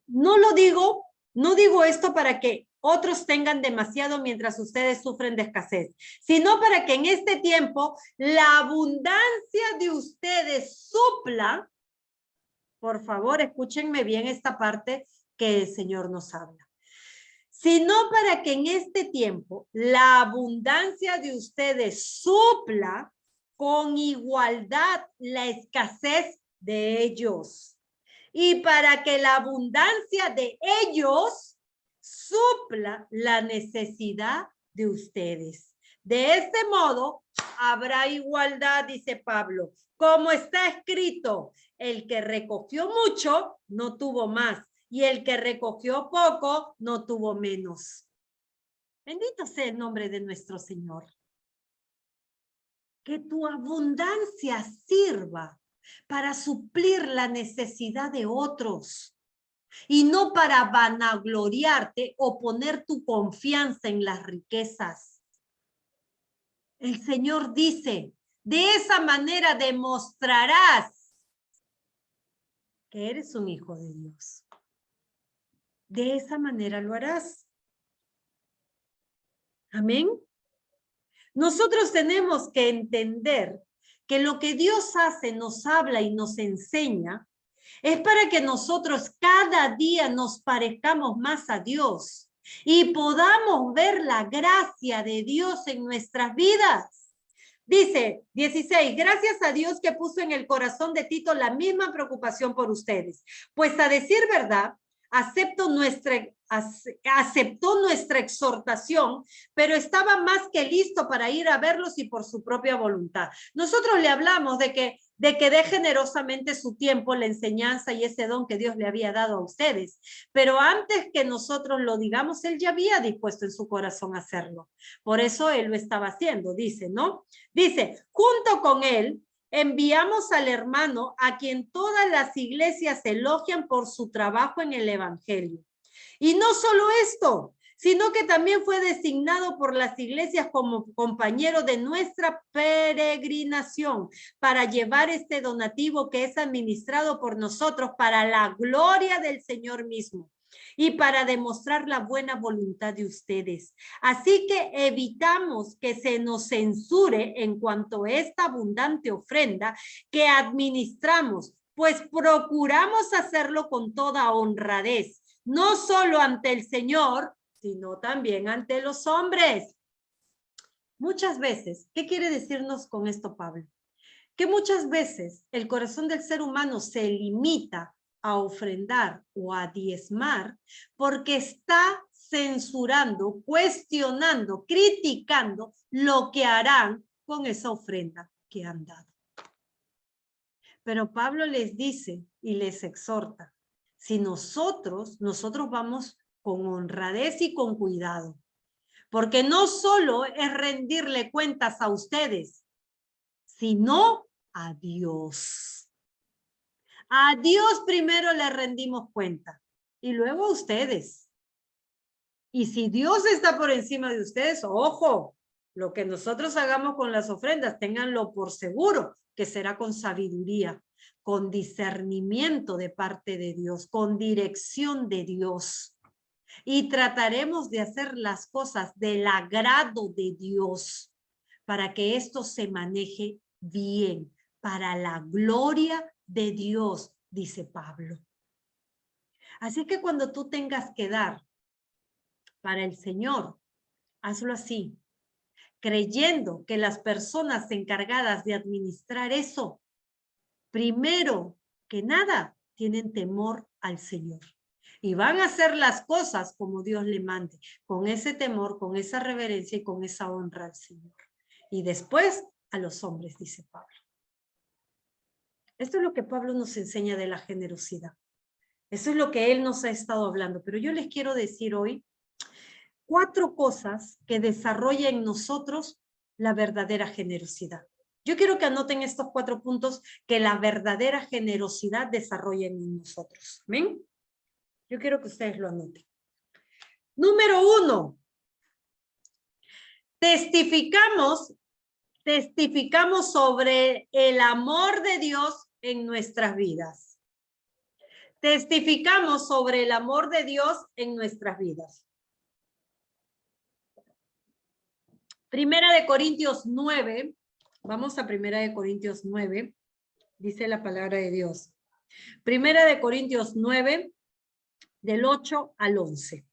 no digo esto para que otros tengan demasiado mientras ustedes sufren de escasez, sino para que en este tiempo la abundancia de ustedes supla. Por favor, escúchenme bien esta parte. que el Señor nos habla, sino para que en este tiempo la abundancia de ustedes supla con igualdad la escasez de ellos, y para que la abundancia de ellos supla la necesidad de ustedes. De este modo habrá igualdad, dice Pablo, como está escrito: el que recogió mucho no tuvo más, y el que recogió poco no tuvo menos. Bendito sea el nombre de nuestro Señor. Que tu abundancia sirva para suplir la necesidad de otros y no para vanagloriarte o poner tu confianza en las riquezas. El Señor dice: de esa manera demostrarás que eres un hijo de Dios. De esa manera lo harás. Amén. Nosotros tenemos que entender que lo que Dios hace, nos habla y nos enseña, es para que nosotros cada día nos parezcamos más a Dios y podamos ver la gracia de Dios en nuestras vidas. Dice 16, gracias a Dios que puso en el corazón de Tito la misma preocupación por ustedes, pues a decir verdad, aceptó nuestra exhortación, pero estaba más que listo para ir a verlos y por su propia voluntad. Nosotros le hablamos de que dé generosamente su tiempo, la enseñanza y ese don que Dios le había dado a ustedes. Pero antes que nosotros lo digamos, él ya había dispuesto en su corazón hacerlo. Por eso él lo estaba haciendo, dice, ¿no? Dice, junto con él, enviamos al hermano a quien todas las iglesias elogian por su trabajo en el evangelio. Y no solo esto, sino que también fue designado por las iglesias como compañero de nuestra peregrinación para llevar este donativo que es administrado por nosotros para la gloria del Señor mismo y para demostrar la buena voluntad de ustedes. Así que evitamos que se nos censure en cuanto a esta abundante ofrenda que administramos, pues procuramos hacerlo con toda honradez, no solo ante el Señor, sino también ante los hombres. Muchas veces, ¿qué quiere decirnos con esto Pablo? Que muchas veces el corazón del ser humano se limita a ofrendar o a diezmar porque está censurando, cuestionando, criticando lo que harán con esa ofrenda que han dado. Pero Pablo les dice y les exhorta, si nosotros vamos con honradez y con cuidado, porque no solo es rendirle cuentas a ustedes, sino a Dios. A Dios primero le rendimos cuenta y luego a ustedes. Y si Dios está por encima de ustedes, ojo, lo que nosotros hagamos con las ofrendas, ténganlo por seguro que será con sabiduría, con discernimiento de parte de Dios, con dirección de Dios. Y trataremos de hacer las cosas del agrado de Dios para que esto se maneje bien, para la gloria de Dios, dice Pablo. Así que cuando tú tengas que dar para el Señor, hazlo así, creyendo que las personas encargadas de administrar eso, primero que nada, tienen temor al Señor. Y van a hacer las cosas como Dios le mande, con ese temor, con esa reverencia y con esa honra al Señor. Y después a los hombres, dice Pablo. Esto es lo que Pablo nos enseña de la generosidad. Eso es lo que él nos ha estado hablando. Pero yo les quiero decir hoy 4 cosas que desarrollan en nosotros la verdadera generosidad. Yo quiero que anoten estos 4 puntos que la verdadera generosidad desarrolla en nosotros. ¿Ven? Yo quiero que ustedes lo anoten. Número 1. Testificamos sobre el amor de Dios en nuestras vidas. Testificamos sobre el amor de Dios en nuestras vidas. Primera de Corintios 9. Vamos a Primera de Corintios 9. Dice la palabra de Dios. Primera de Corintios 9. Del 8 al 11.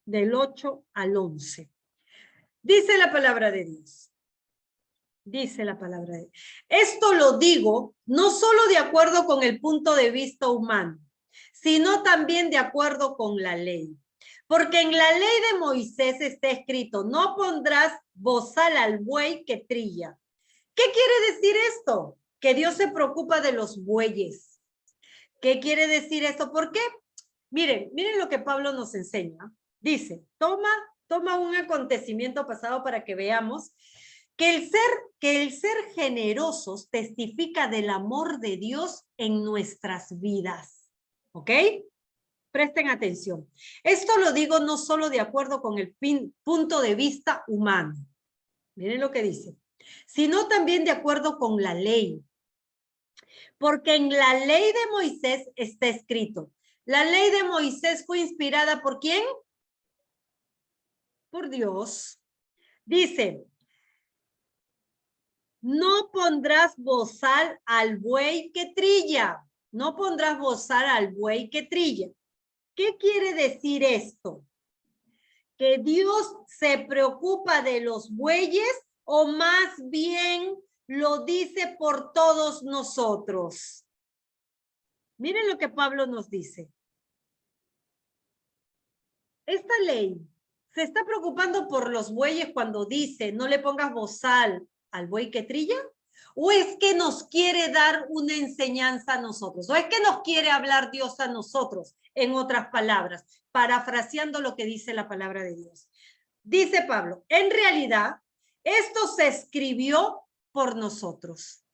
Del 8 al 11. Dice la palabra de Dios. Dice la palabra de Dios. Esto lo digo no solo de acuerdo con el punto de vista humano, sino también de acuerdo con la ley. Porque en la ley de Moisés está escrito, no pondrás bozal al buey que trilla. ¿Qué quiere decir esto? Que Dios se preocupa de los bueyes. ¿Qué quiere decir esto? ¿Por qué? Miren lo que Pablo nos enseña. Dice, toma un acontecimiento pasado para que veamos que el ser generosos testifica del amor de Dios en nuestras vidas. ¿Ok? Presten atención. Esto lo digo no solo de acuerdo con el punto de vista humano. Miren lo que dice. Sino también de acuerdo con la ley. Porque en la ley de Moisés está escrito. La ley de Moisés fue inspirada ¿por quién? Por Dios. Dice, no pondrás bozal al buey que trilla. No pondrás bozal al buey que trilla. ¿Qué quiere decir esto? ¿Que Dios se preocupa de los bueyes o más bien lo dice por todos nosotros? Miren lo que Pablo nos dice. Esta ley se está preocupando por los bueyes cuando dice no le pongas bozal al buey que trilla, o es que nos quiere dar una enseñanza a nosotros, o es que nos quiere hablar Dios a nosotros, en otras palabras, parafraseando lo que dice la palabra de Dios. Dice Pablo, en realidad, esto se escribió por nosotros.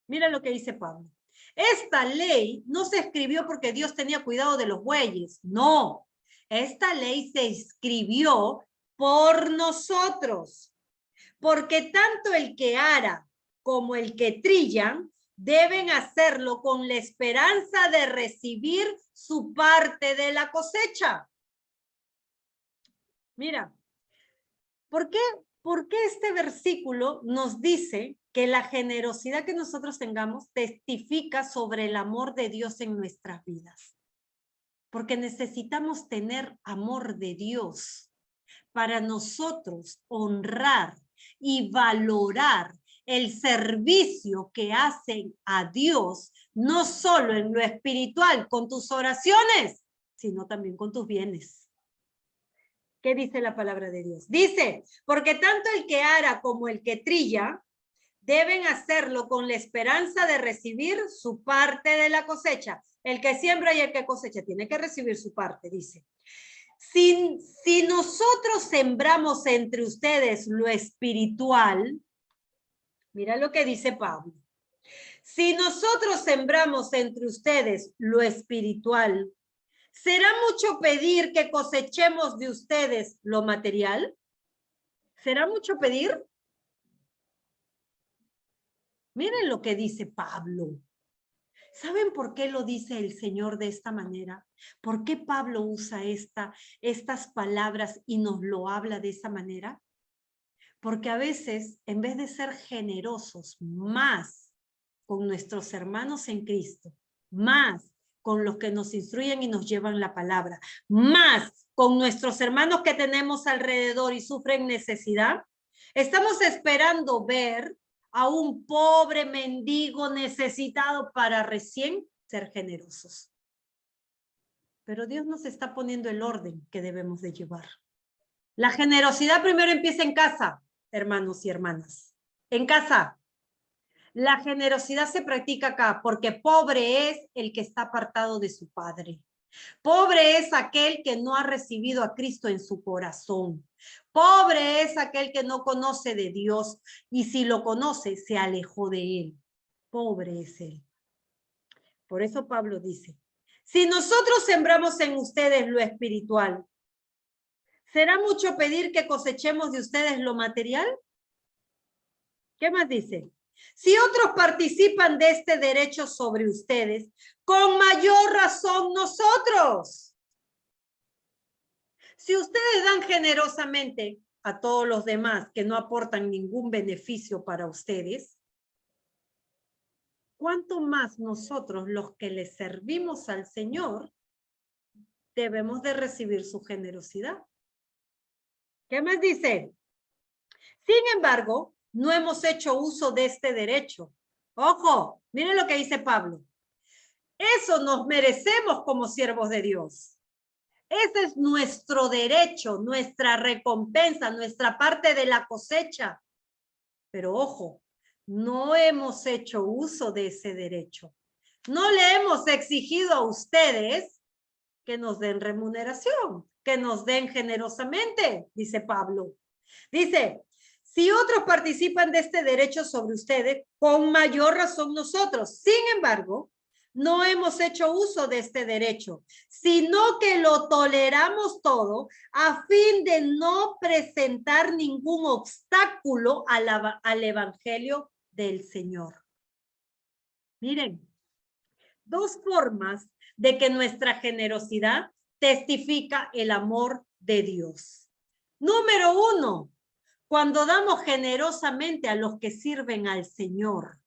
Mira lo que dice Pablo. Esta ley no se escribió porque Dios tenía cuidado de los bueyes, no. Esta ley se escribió por nosotros, porque tanto el que ara como el que trillan deben hacerlo con la esperanza de recibir su parte de la cosecha. Mira, ¿por qué este versículo nos dice que la generosidad que nosotros tengamos testifica sobre el amor de Dios en nuestras vidas? Porque necesitamos tener amor de Dios para nosotros honrar y valorar el servicio que hacen a Dios, no solo en lo espiritual, con tus oraciones, sino también con tus bienes. ¿Qué dice la palabra de Dios? Dice, porque tanto el que ara como el que trilla deben hacerlo con la esperanza de recibir su parte de la cosecha. El que siembra y el que cosecha tiene que recibir su parte, dice. Si nosotros sembramos entre ustedes lo espiritual, mira lo que dice Pablo. Si nosotros sembramos entre ustedes lo espiritual, ¿será mucho pedir que cosechemos de ustedes lo material? ¿Será mucho pedir? Miren lo que dice Pablo. ¿Saben por qué lo dice el Señor de esta manera? ¿Por qué Pablo usa estas palabras y nos lo habla de esa manera? Porque a veces, en vez de ser generosos más con nuestros hermanos en Cristo, más con los que nos instruyen y nos llevan la palabra, más con nuestros hermanos que tenemos alrededor y sufren necesidad, estamos esperando ver a un pobre mendigo necesitado para recién ser generosos. Pero Dios nos está poniendo el orden que debemos de llevar. La generosidad primero empieza en casa, hermanos y hermanas. En casa. La generosidad se practica acá porque pobre es el que está apartado de su padre. Pobre es aquel que no ha recibido a Cristo en su corazón. Pobre es aquel que no conoce de Dios y si lo conoce se alejó de él. Pobre es él. Por eso Pablo dice, si nosotros sembramos en ustedes lo espiritual, ¿será mucho pedir que cosechemos de ustedes lo material? ¿Qué más dice? Si otros participan de este derecho sobre ustedes, con mayor razón nosotros. Si ustedes dan generosamente a todos los demás que no aportan ningún beneficio para ustedes, ¿cuánto más nosotros, los que le servimos al Señor, debemos de recibir su generosidad? ¿Qué más dice? Sin embargo, no hemos hecho uso de este derecho. Ojo, miren lo que dice Pablo. Eso nos merecemos como siervos de Dios. Ese es nuestro derecho, nuestra recompensa, nuestra parte de la cosecha. Pero ojo, no hemos hecho uso de ese derecho. No le hemos exigido a ustedes que nos den remuneración, que nos den generosamente, dice Pablo. Dice, si otros participan de este derecho sobre ustedes, con mayor razón nosotros. Sin embargo, no hemos hecho uso de este derecho, sino que lo toleramos todo a fin de no presentar ningún obstáculo al evangelio del Señor. Miren, dos formas de que nuestra generosidad testifica el amor de Dios. Número uno, cuando damos generosamente a los que sirven al Señor.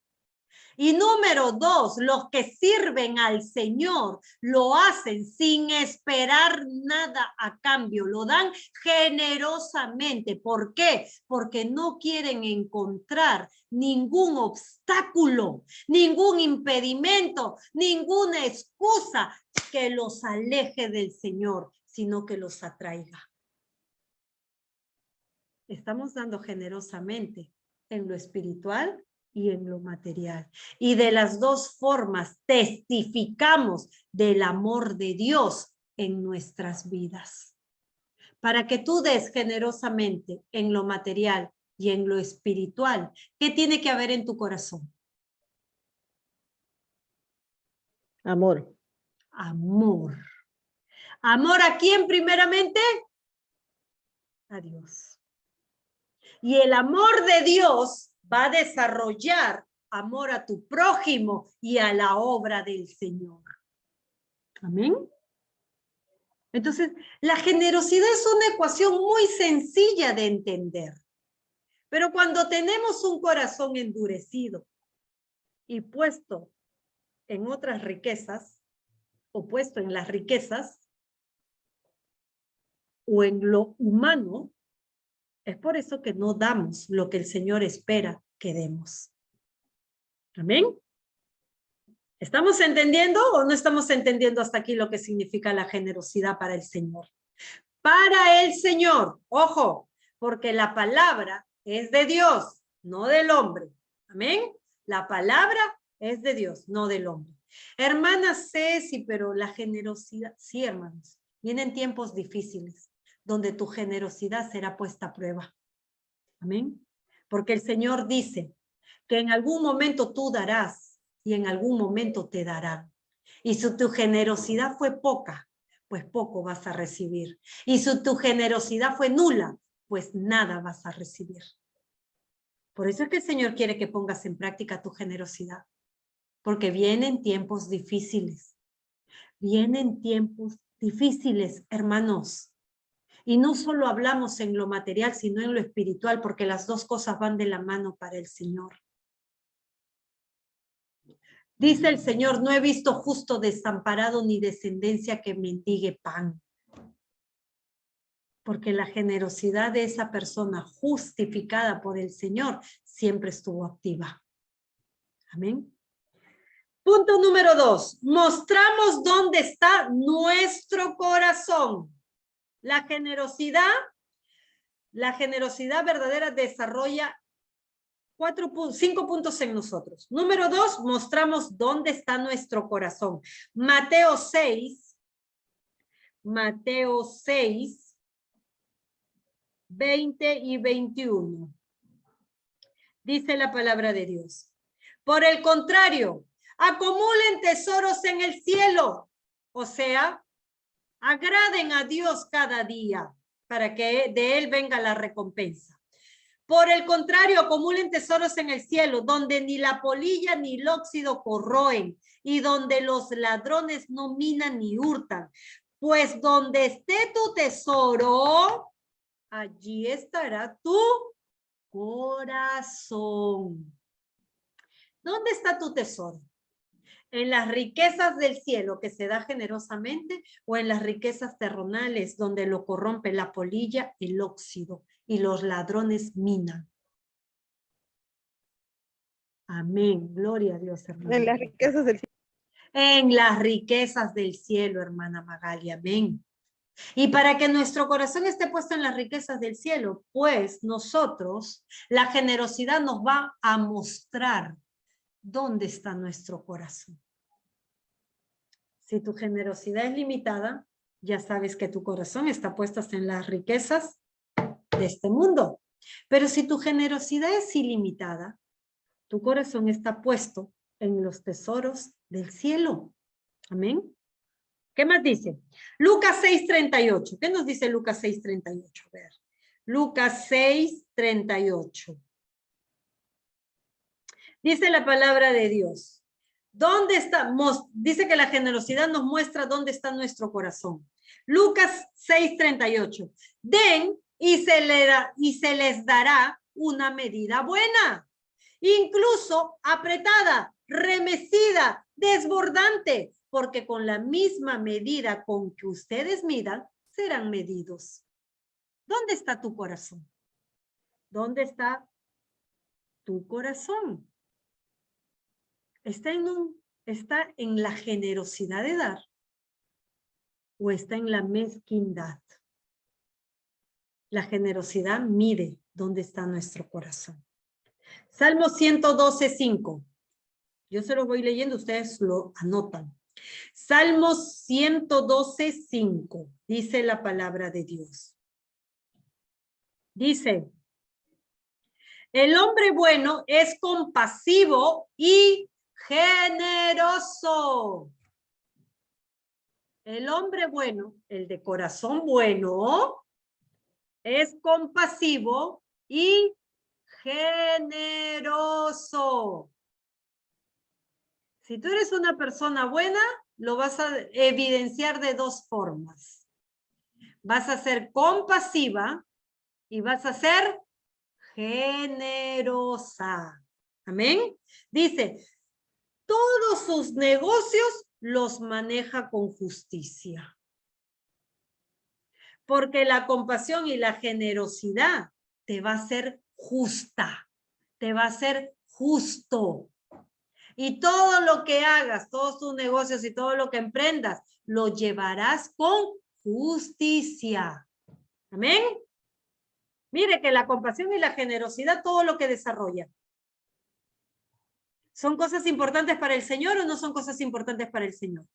Y número dos, los que sirven al Señor lo hacen sin esperar nada a cambio, lo dan generosamente. ¿Por qué? Porque no quieren encontrar ningún obstáculo, ningún impedimento, ninguna excusa que los aleje del Señor, sino que los atraiga. Estamos dando generosamente en lo espiritual y en lo material. Y de las dos formas testificamos del amor de Dios en nuestras vidas. Para que tú des generosamente en lo material y en lo espiritual, ¿qué tiene que haber en tu corazón? Amor. Amor. ¿Amor a quién primeramente? A Dios. Y el amor de Dios va a desarrollar amor a tu prójimo y a la obra del Señor. Amén. Entonces, la generosidad es una ecuación muy sencilla de entender. Pero cuando tenemos un corazón endurecido y puesto en otras riquezas, o puesto en las riquezas, o en lo humano, es por eso que no damos lo que el Señor espera que demos. ¿Amén? ¿Estamos entendiendo o no estamos entendiendo hasta aquí lo que significa la generosidad para el Señor? Para el Señor, ojo, porque la palabra es de Dios, no del hombre. ¿Amén? La palabra es de Dios, no del hombre. Hermana Ceci, pero la generosidad, sí, hermanos, vienen tiempos difíciles donde tu generosidad será puesta a prueba. Amén. Porque el Señor dice que en algún momento tú darás y en algún momento te darán. Y si tu generosidad fue poca, pues poco vas a recibir. Y si tu generosidad fue nula, pues nada vas a recibir. Por eso es que el Señor quiere que pongas en práctica tu generosidad. Porque vienen tiempos difíciles. Vienen tiempos difíciles, hermanos. Y no solo hablamos en lo material, sino en lo espiritual, porque las dos cosas van de la mano para el Señor. Dice el Señor, no he visto justo desamparado ni descendencia que mendigue pan. Porque la generosidad de esa persona justificada por el Señor siempre estuvo activa. Amén. Punto número 2. Mostramos dónde está nuestro corazón. La generosidad verdadera desarrolla 5 puntos en nosotros. Número 2, mostramos dónde está nuestro corazón. Mateo 6, 20 y 21. Dice la palabra de Dios. Por el contrario, acumulen tesoros en el cielo. O sea, agraden a Dios cada día para que de Él venga la recompensa. Por el contrario, acumulen tesoros en el cielo, donde ni la polilla ni el óxido corroen, y donde los ladrones no minan ni hurtan. Pues donde esté tu tesoro, allí estará tu corazón. ¿Dónde está tu tesoro? ¿En las riquezas del cielo que se da generosamente o en las riquezas terrenales donde lo corrompe la polilla, el óxido y los ladrones minan? Amén. Gloria a Dios, hermano. En las riquezas del cielo. En las riquezas del cielo, hermana Magali. Amén. Y para que nuestro corazón esté puesto en las riquezas del cielo, pues nosotros, la generosidad nos va a mostrar dónde está nuestro corazón. Si tu generosidad es limitada, ya sabes que tu corazón está puesto en las riquezas de este mundo. Pero si tu generosidad es ilimitada, tu corazón está puesto en los tesoros del cielo. Amén. ¿Qué más dice? Lucas 6:38. ¿Qué nos dice Lucas 6:38? A ver. Lucas 6:38. Dice la palabra de Dios. ¿Dónde estamos? Dice que la generosidad nos muestra dónde está nuestro corazón. Lucas 6:38. Den y se les dará una medida buena, incluso apretada, remecida, desbordante, porque con la misma medida con que ustedes midan, serán medidos. ¿Dónde está tu corazón? ¿Dónde está tu corazón? ¿Está en la generosidad de dar o está en la mezquindad? La generosidad mide dónde está nuestro corazón. Salmo 112:5. Yo se lo voy leyendo, ustedes lo anotan. Salmo 112:5. Dice la palabra de Dios. Dice, el hombre bueno es compasivo y generoso. El hombre bueno, el de corazón bueno, es compasivo y generoso. Si tú eres una persona buena, lo vas a evidenciar de dos formas. Vas a ser compasiva y vas a ser generosa. Amén. Dice, todos sus negocios los maneja con justicia. Porque la compasión y la generosidad te va a hacer justa, te va a hacer justo. Y todo lo que hagas, todos tus negocios y todo lo que emprendas, lo llevarás con justicia. Amén. Mire que la compasión y la generosidad, todo lo que desarrolla. ¿Son cosas importantes para el Señor o no son cosas importantes para el Señor?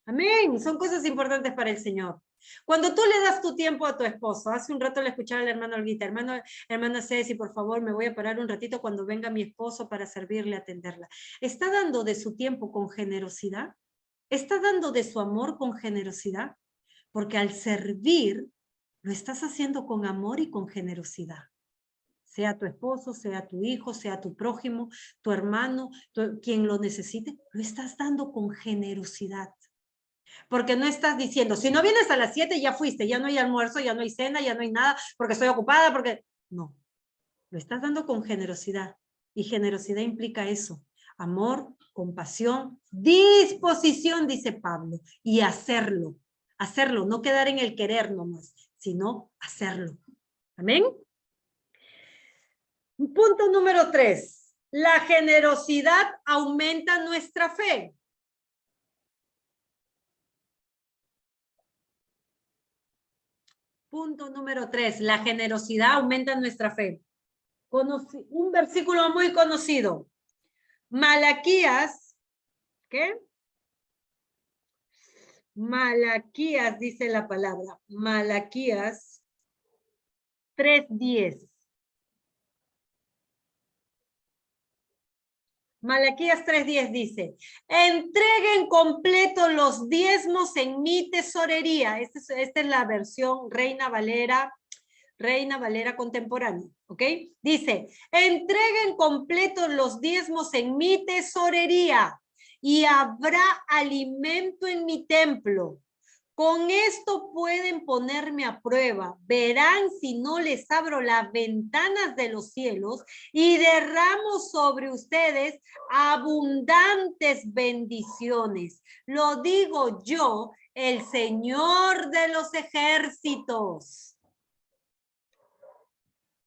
Amén, son cosas importantes para el Señor. Cuando tú le das tu tiempo a tu esposo, hace un rato le escuchaba al hermano Olguita, hermana Ceci, por favor, me voy a parar un ratito cuando venga mi esposo para servirle, atenderla. ¿Está dando de su tiempo con generosidad? ¿Está dando de su amor con generosidad? Porque al servir, lo estás haciendo con amor y con generosidad. Sea tu esposo, sea tu hijo, sea tu prójimo, tu hermano, quien lo necesite, lo estás dando con generosidad. Porque no estás diciendo, si no vienes a las 7 ya fuiste, ya no hay almuerzo, ya no hay cena, ya no hay nada, porque estoy ocupada, porque... No, lo estás dando con generosidad. Y generosidad implica eso, amor, compasión, disposición, dice Pablo, y hacerlo, no quedar en el querer nomás, sino hacerlo. Amén. Punto número 3. La generosidad aumenta nuestra fe. Punto número 3. La generosidad aumenta nuestra fe. Un versículo muy conocido. Malaquías. ¿Qué? Malaquías dice la palabra. Malaquías 3:10. Malaquías 3:10 dice, entreguen completo los diezmos en mi tesorería. Esta es la versión Reina Valera contemporánea, ¿ok? Dice, entreguen completo los diezmos en mi tesorería y habrá alimento en mi templo. Con esto pueden ponerme a prueba. Verán si no les abro las ventanas de los cielos y derramo sobre ustedes abundantes bendiciones. Lo digo yo, el Señor de los ejércitos.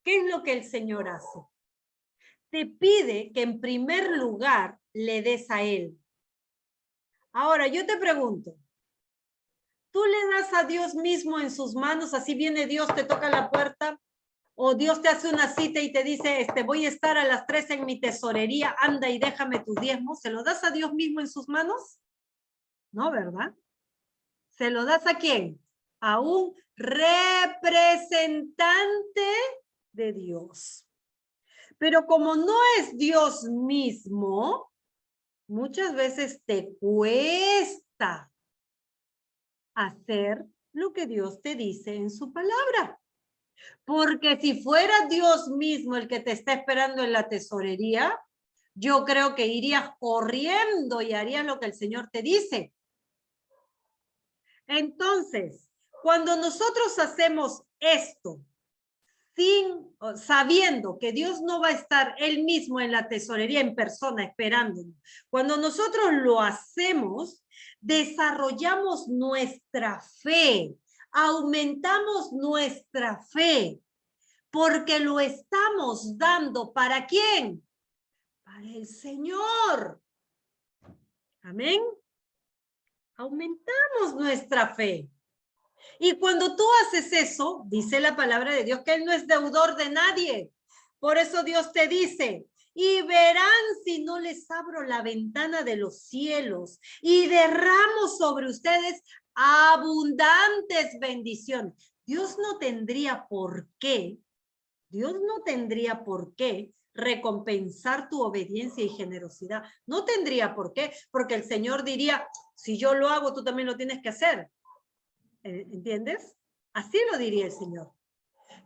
¿Qué es lo que el Señor hace? Te pide que en primer lugar le des a Él. Ahora, yo te pregunto, ¿tú le das a Dios mismo en sus manos? Así viene Dios, te toca la puerta, o Dios te hace una cita y te dice, voy a estar a las 3 en mi tesorería, anda y déjame tus diezmos. ¿Se lo das a Dios mismo en sus manos? No, ¿verdad? ¿Se lo das a quién? A un representante de Dios. Pero como no es Dios mismo, muchas veces te cuesta hacer lo que Dios te dice en su palabra. Porque si fuera Dios mismo el que te está esperando en la tesorería, yo creo que irías corriendo y harías lo que el Señor te dice. Entonces, cuando nosotros hacemos esto, sabiendo que Dios no va a estar Él mismo en la tesorería en persona esperándonos, cuando nosotros lo hacemos, desarrollamos nuestra fe, aumentamos nuestra fe, porque lo estamos dando ¿para quién? Para el Señor. Amén. Aumentamos nuestra fe. Y cuando tú haces eso, dice la palabra de Dios que Él no es deudor de nadie. Por eso Dios te dice, y verán si no les abro la ventana de los cielos y derramo sobre ustedes abundantes bendiciones. Dios no tendría por qué recompensar tu obediencia y generosidad. No tendría por qué, porque el Señor diría, si yo lo hago, tú también lo tienes que hacer. ¿Entiendes? Así lo diría el Señor.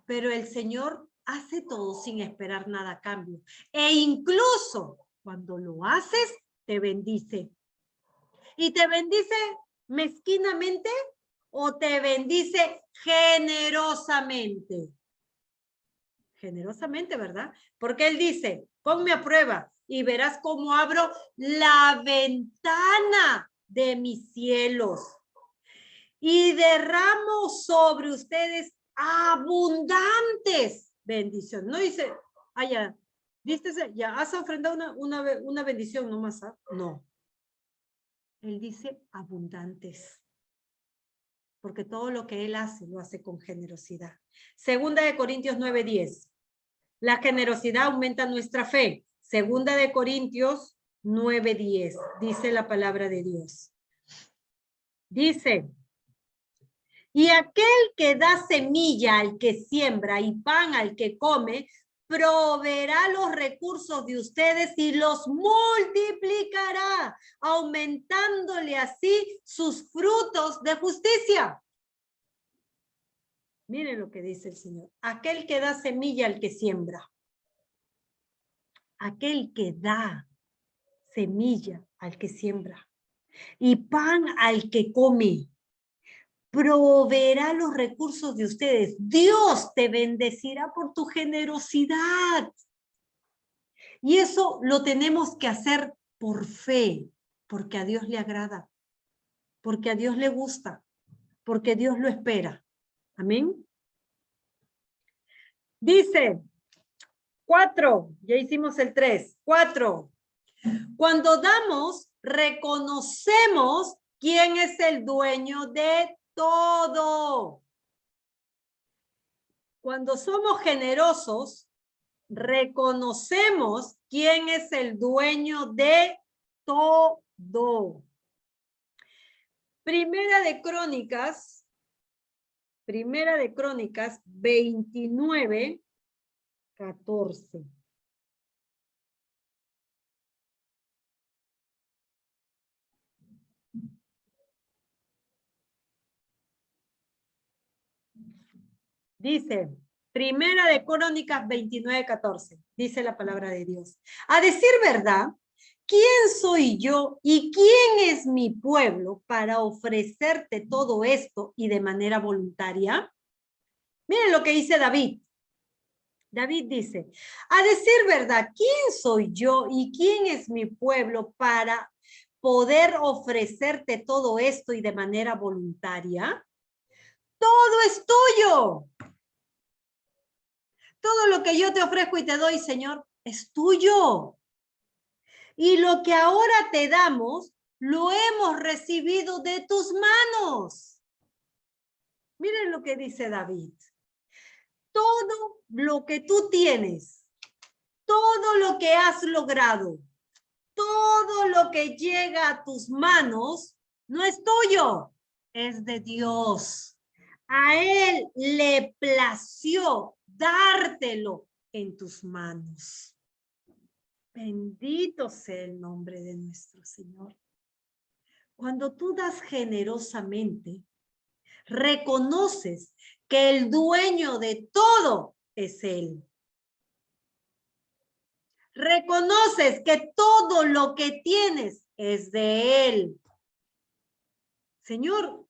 Pero el Señor hace todo sin esperar nada a cambio. E incluso cuando lo haces, te bendice. ¿Y te bendice mezquinamente o te bendice generosamente? Generosamente, ¿verdad? Porque Él dice, ponme a prueba y verás cómo abro la ventana de mis cielos y derramo sobre ustedes abundantes bendiciones. No dice, ya, ¿viste? Ya has ofrendado una bendición nomás, ¿ah? No. Él dice abundantes. Porque todo lo que Él hace, lo hace con generosidad. Segunda de Corintios 9:10. La generosidad aumenta nuestra fe. Segunda de Corintios 9:10. Dice la palabra de Dios. Dice, y aquel que da semilla al que siembra y pan al que come, proveerá los recursos de ustedes y los multiplicará, aumentándole así sus frutos de justicia. Miren lo que dice el Señor. Aquel que da semilla al que siembra. Aquel que da semilla al que siembra. Y pan al que come. Proveerá los recursos de ustedes. Dios te bendecirá por tu generosidad. Y eso lo tenemos que hacer por fe, porque a Dios le agrada, porque a Dios le gusta, porque Dios lo espera. Amén. Dice 4, ya hicimos el 3. 4. Cuando damos, reconocemos quién es el dueño de todo. Cuando somos generosos, reconocemos quién es el dueño de todo. Primera de Crónicas 29:14. Dice, Primera de Crónicas 29:14, dice la palabra de Dios. A decir verdad, ¿quién soy yo y quién es mi pueblo para ofrecerte todo esto y de manera voluntaria? Miren lo que dice David. David dice, a decir verdad, ¿quién soy yo y quién es mi pueblo para poder ofrecerte todo esto y de manera voluntaria? Todo es tuyo. Todo lo que yo te ofrezco y te doy, Señor, es tuyo. Y lo que ahora te damos, lo hemos recibido de tus manos. Miren lo que dice David. Todo lo que tú tienes, todo lo que has logrado, todo lo que llega a tus manos, no es tuyo, es de Dios. A Él le plació dártelo en tus manos. Bendito sea el nombre de nuestro Señor. Cuando tú das generosamente, reconoces que el dueño de todo es Él. Reconoces que todo lo que tienes es de Él. Señor,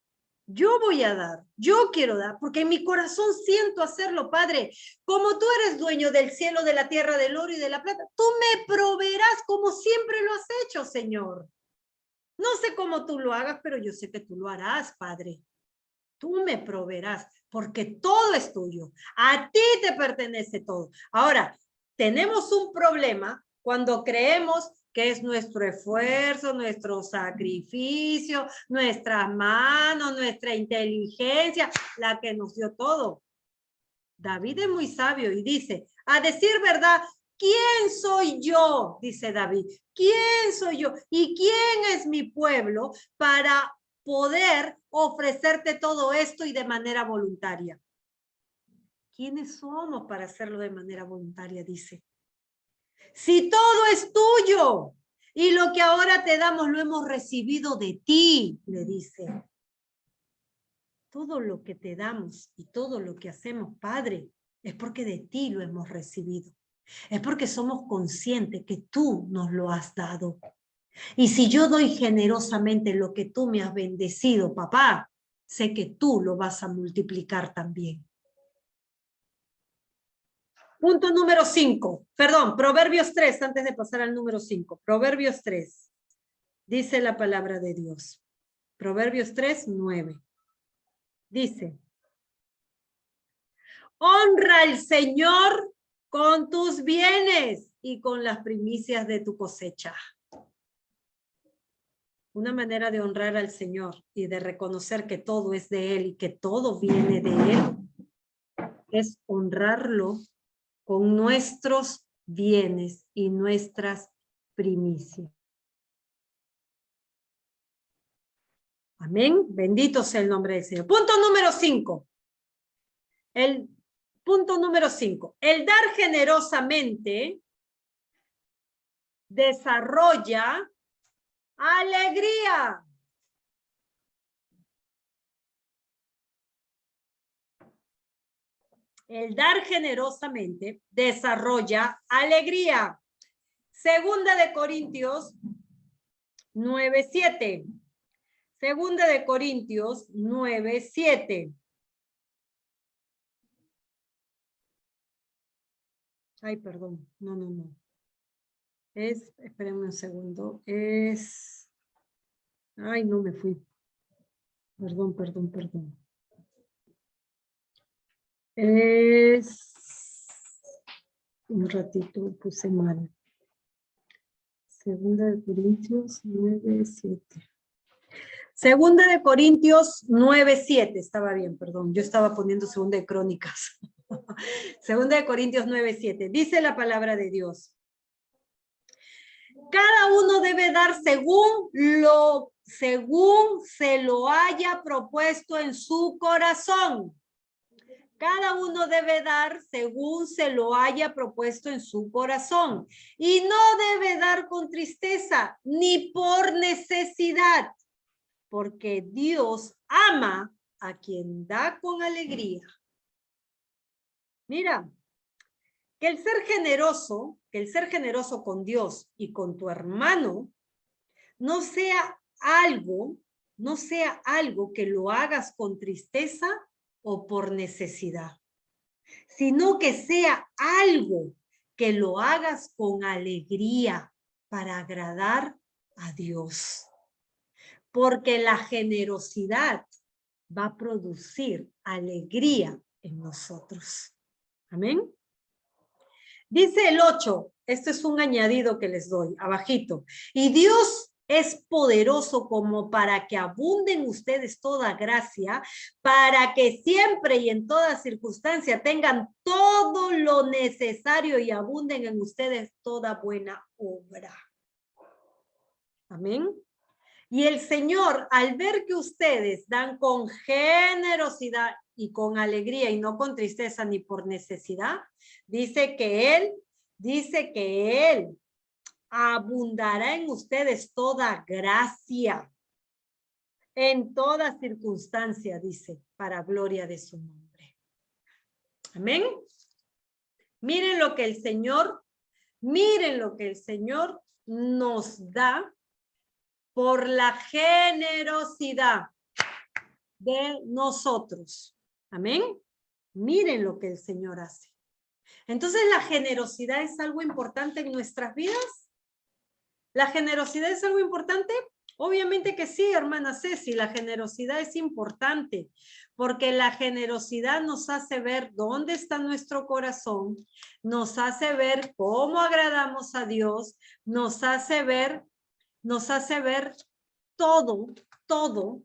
yo voy a dar, yo quiero dar, porque en mi corazón siento hacerlo, Padre. Como tú eres dueño del cielo, de la tierra, del oro y de la plata, tú me proveerás como siempre lo has hecho, Señor. No sé cómo tú lo hagas, pero yo sé que tú lo harás, Padre. Tú me proveerás, porque todo es tuyo. A ti te pertenece todo. Ahora, tenemos un problema cuando creemos que es nuestro esfuerzo, nuestro sacrificio, nuestras manos, nuestra inteligencia, la que nos dio todo. David es muy sabio y dice, a decir verdad, ¿quién soy yo? Dice David, ¿quién soy yo? ¿Y quién es mi pueblo para poder ofrecerte todo esto y de manera voluntaria? ¿Quiénes somos para hacerlo de manera voluntaria? Dice. Si todo es tuyo y lo que ahora te damos lo hemos recibido de ti, le dice. Todo lo que te damos y todo lo que hacemos, Padre, es porque de ti lo hemos recibido. Es porque somos conscientes que tú nos lo has dado. Y si yo doy generosamente lo que tú me has bendecido, papá, sé que tú lo vas a multiplicar también. Punto número 5, perdón, Proverbios 3, antes de pasar al número 5. Proverbios 3, dice la palabra de Dios. Proverbios 3, 9. Dice, honra al Señor con tus bienes y con las primicias de tu cosecha. Una manera de honrar al Señor y de reconocer que todo es de Él y que todo viene de Él es honrarlo con nuestros bienes y nuestras primicias. Amén. Bendito sea el nombre del Señor. Punto número 5. El punto número 5. El dar generosamente desarrolla alegría. El dar generosamente desarrolla alegría. Segunda de Corintios 9:7. Segunda de Corintios 9:7. Ay, perdón. No. Espérenme un segundo. Ay, no me fui. Perdón. Un ratito puse mal. Segunda de Corintios 9:7. Segunda de Corintios 9:7. Estaba bien, perdón. Yo estaba poniendo segunda de Crónicas. Segunda de Corintios 9:7. Dice la palabra de Dios. Cada uno debe dar según se lo haya propuesto en su corazón. Cada uno debe dar según se lo haya propuesto en su corazón. Y no debe dar con tristeza ni por necesidad, porque Dios ama a quien da con alegría. Mira, que el ser generoso con Dios y con tu hermano, no sea algo que lo hagas con tristeza o por necesidad, sino que sea algo que lo hagas con alegría para agradar a Dios. Porque la generosidad va a producir alegría en nosotros. Amén. Dice el 8, este es un añadido que les doy, abajito. Y Dios es poderoso como para que abunden ustedes toda gracia, para que siempre y en toda circunstancia tengan todo lo necesario y abunden en ustedes toda buena obra. Amén. Y el Señor, al ver que ustedes dan con generosidad y con alegría y no con tristeza ni por necesidad, dice que Él abundará en ustedes toda gracia, en toda circunstancia, dice, para gloria de su nombre. Amén. Miren lo que el Señor nos da por la generosidad de nosotros. Amén. Miren lo que el Señor hace. Entonces, ¿la generosidad es algo importante en nuestras vidas? ¿La generosidad es algo importante? Obviamente que sí, hermana Ceci, la generosidad es importante, porque la generosidad nos hace ver dónde está nuestro corazón, nos hace ver cómo agradamos a Dios, nos hace ver todo,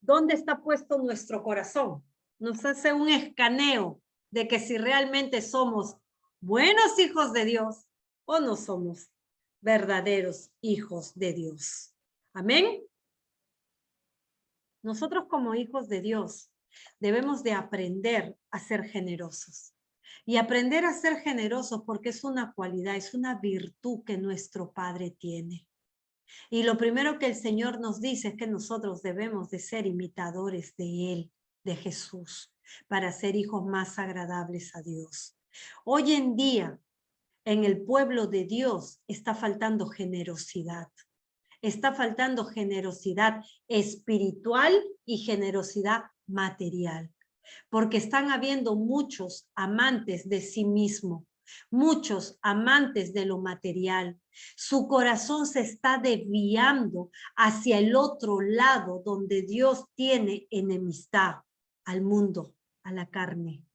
dónde está puesto nuestro corazón. Nos hace un escaneo de que si realmente somos buenos hijos de Dios o no somos verdaderos hijos de Dios. Amén. Nosotros como hijos de Dios debemos de aprender a ser generosos. Y aprender a ser generosos porque es una cualidad, es una virtud que nuestro Padre tiene. Y lo primero que el Señor nos dice es que nosotros debemos de ser imitadores de Él, de Jesús, para ser hijos más agradables a Dios. Hoy en día, en el pueblo de Dios está faltando generosidad. Está faltando generosidad espiritual y generosidad material. Porque están habiendo muchos amantes de sí mismo, muchos amantes de lo material. Su corazón se está desviando hacia el otro lado donde Dios tiene enemistad al mundo, a la carne.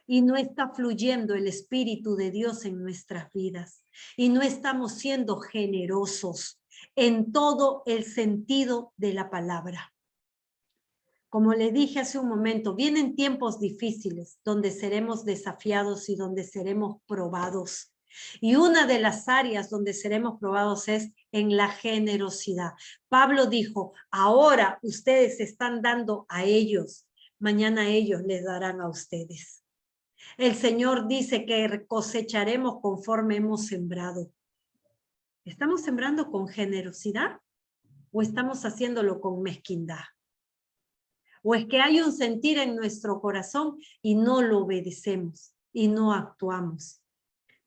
Y no está fluyendo el Espíritu de Dios en nuestras vidas. Y no estamos siendo generosos en todo el sentido de la palabra. Como le dije hace un momento, vienen tiempos difíciles donde seremos desafiados y donde seremos probados. Y una de las áreas donde seremos probados es en la generosidad. Pablo dijo, ahora ustedes están dando a ellos, mañana ellos les darán a ustedes. El Señor dice que cosecharemos conforme hemos sembrado. ¿Estamos sembrando con generosidad o estamos haciéndolo con mezquindad? ¿O es que hay un sentir en nuestro corazón y no lo obedecemos y no actuamos?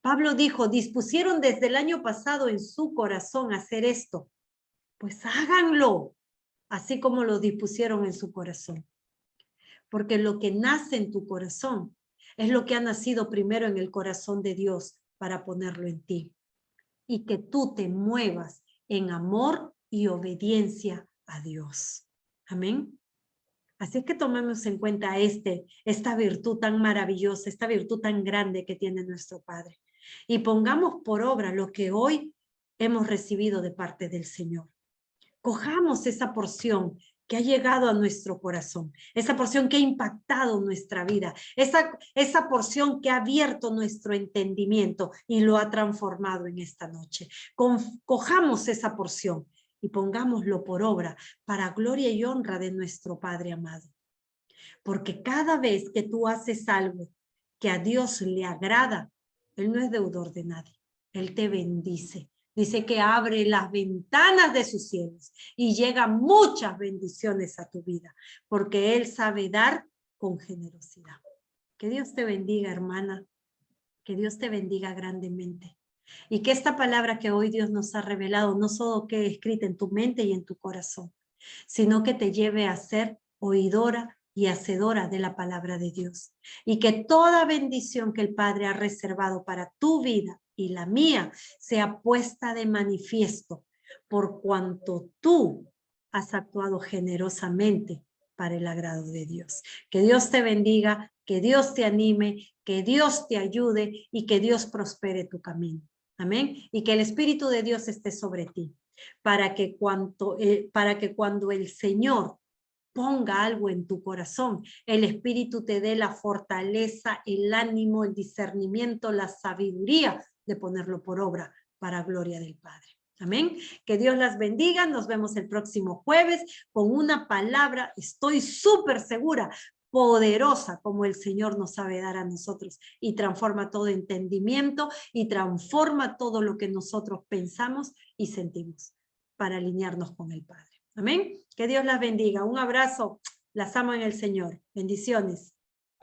Pablo dijo, dispusieron desde el año pasado en su corazón hacer esto. Pues háganlo, así como lo dispusieron en su corazón. Porque lo que nace en tu corazón es lo que ha nacido primero en el corazón de Dios para ponerlo en ti. Y que tú te muevas en amor y obediencia a Dios. Amén. Así es que tomemos en cuenta esta virtud tan maravillosa, esta virtud tan grande que tiene nuestro Padre. Y pongamos por obra lo que hoy hemos recibido de parte del Señor. Cojamos esa porción que ha llegado a nuestro corazón, esa porción que ha impactado nuestra vida, esa porción que ha abierto nuestro entendimiento y lo ha transformado en esta noche. Cojamos esa porción y pongámoslo por obra para gloria y honra de nuestro Padre amado. Porque cada vez que tú haces algo que a Dios le agrada, Él no es deudor de nadie, Él te bendice. Dice que abre las ventanas de sus cielos y llegan muchas bendiciones a tu vida, porque Él sabe dar con generosidad. Que Dios te bendiga, hermana. Que Dios te bendiga grandemente. Y que esta palabra que hoy Dios nos ha revelado no solo quede escrita en tu mente y en tu corazón, sino que te lleve a ser oidora y hacedora de la palabra de Dios. Y que toda bendición que el Padre ha reservado para tu vida y la mía sea puesta de manifiesto por cuanto tú has actuado generosamente para el agrado de Dios. Que Dios te bendiga, que Dios te anime, que Dios te ayude y que Dios prospere tu camino. Amén. Y que el Espíritu de Dios esté sobre ti, para que cuando el Señor ponga algo en tu corazón, el Espíritu te dé la fortaleza, el ánimo, el discernimiento, la sabiduría de ponerlo por obra para gloria del Padre. Amén. Que Dios las bendiga. Nos vemos el próximo jueves con una palabra, estoy súper segura, poderosa como el Señor nos sabe dar a nosotros y transforma todo entendimiento y transforma todo lo que nosotros pensamos y sentimos para alinearnos con el Padre. Amén. Que Dios las bendiga. Un abrazo. Las amo en el Señor. Bendiciones.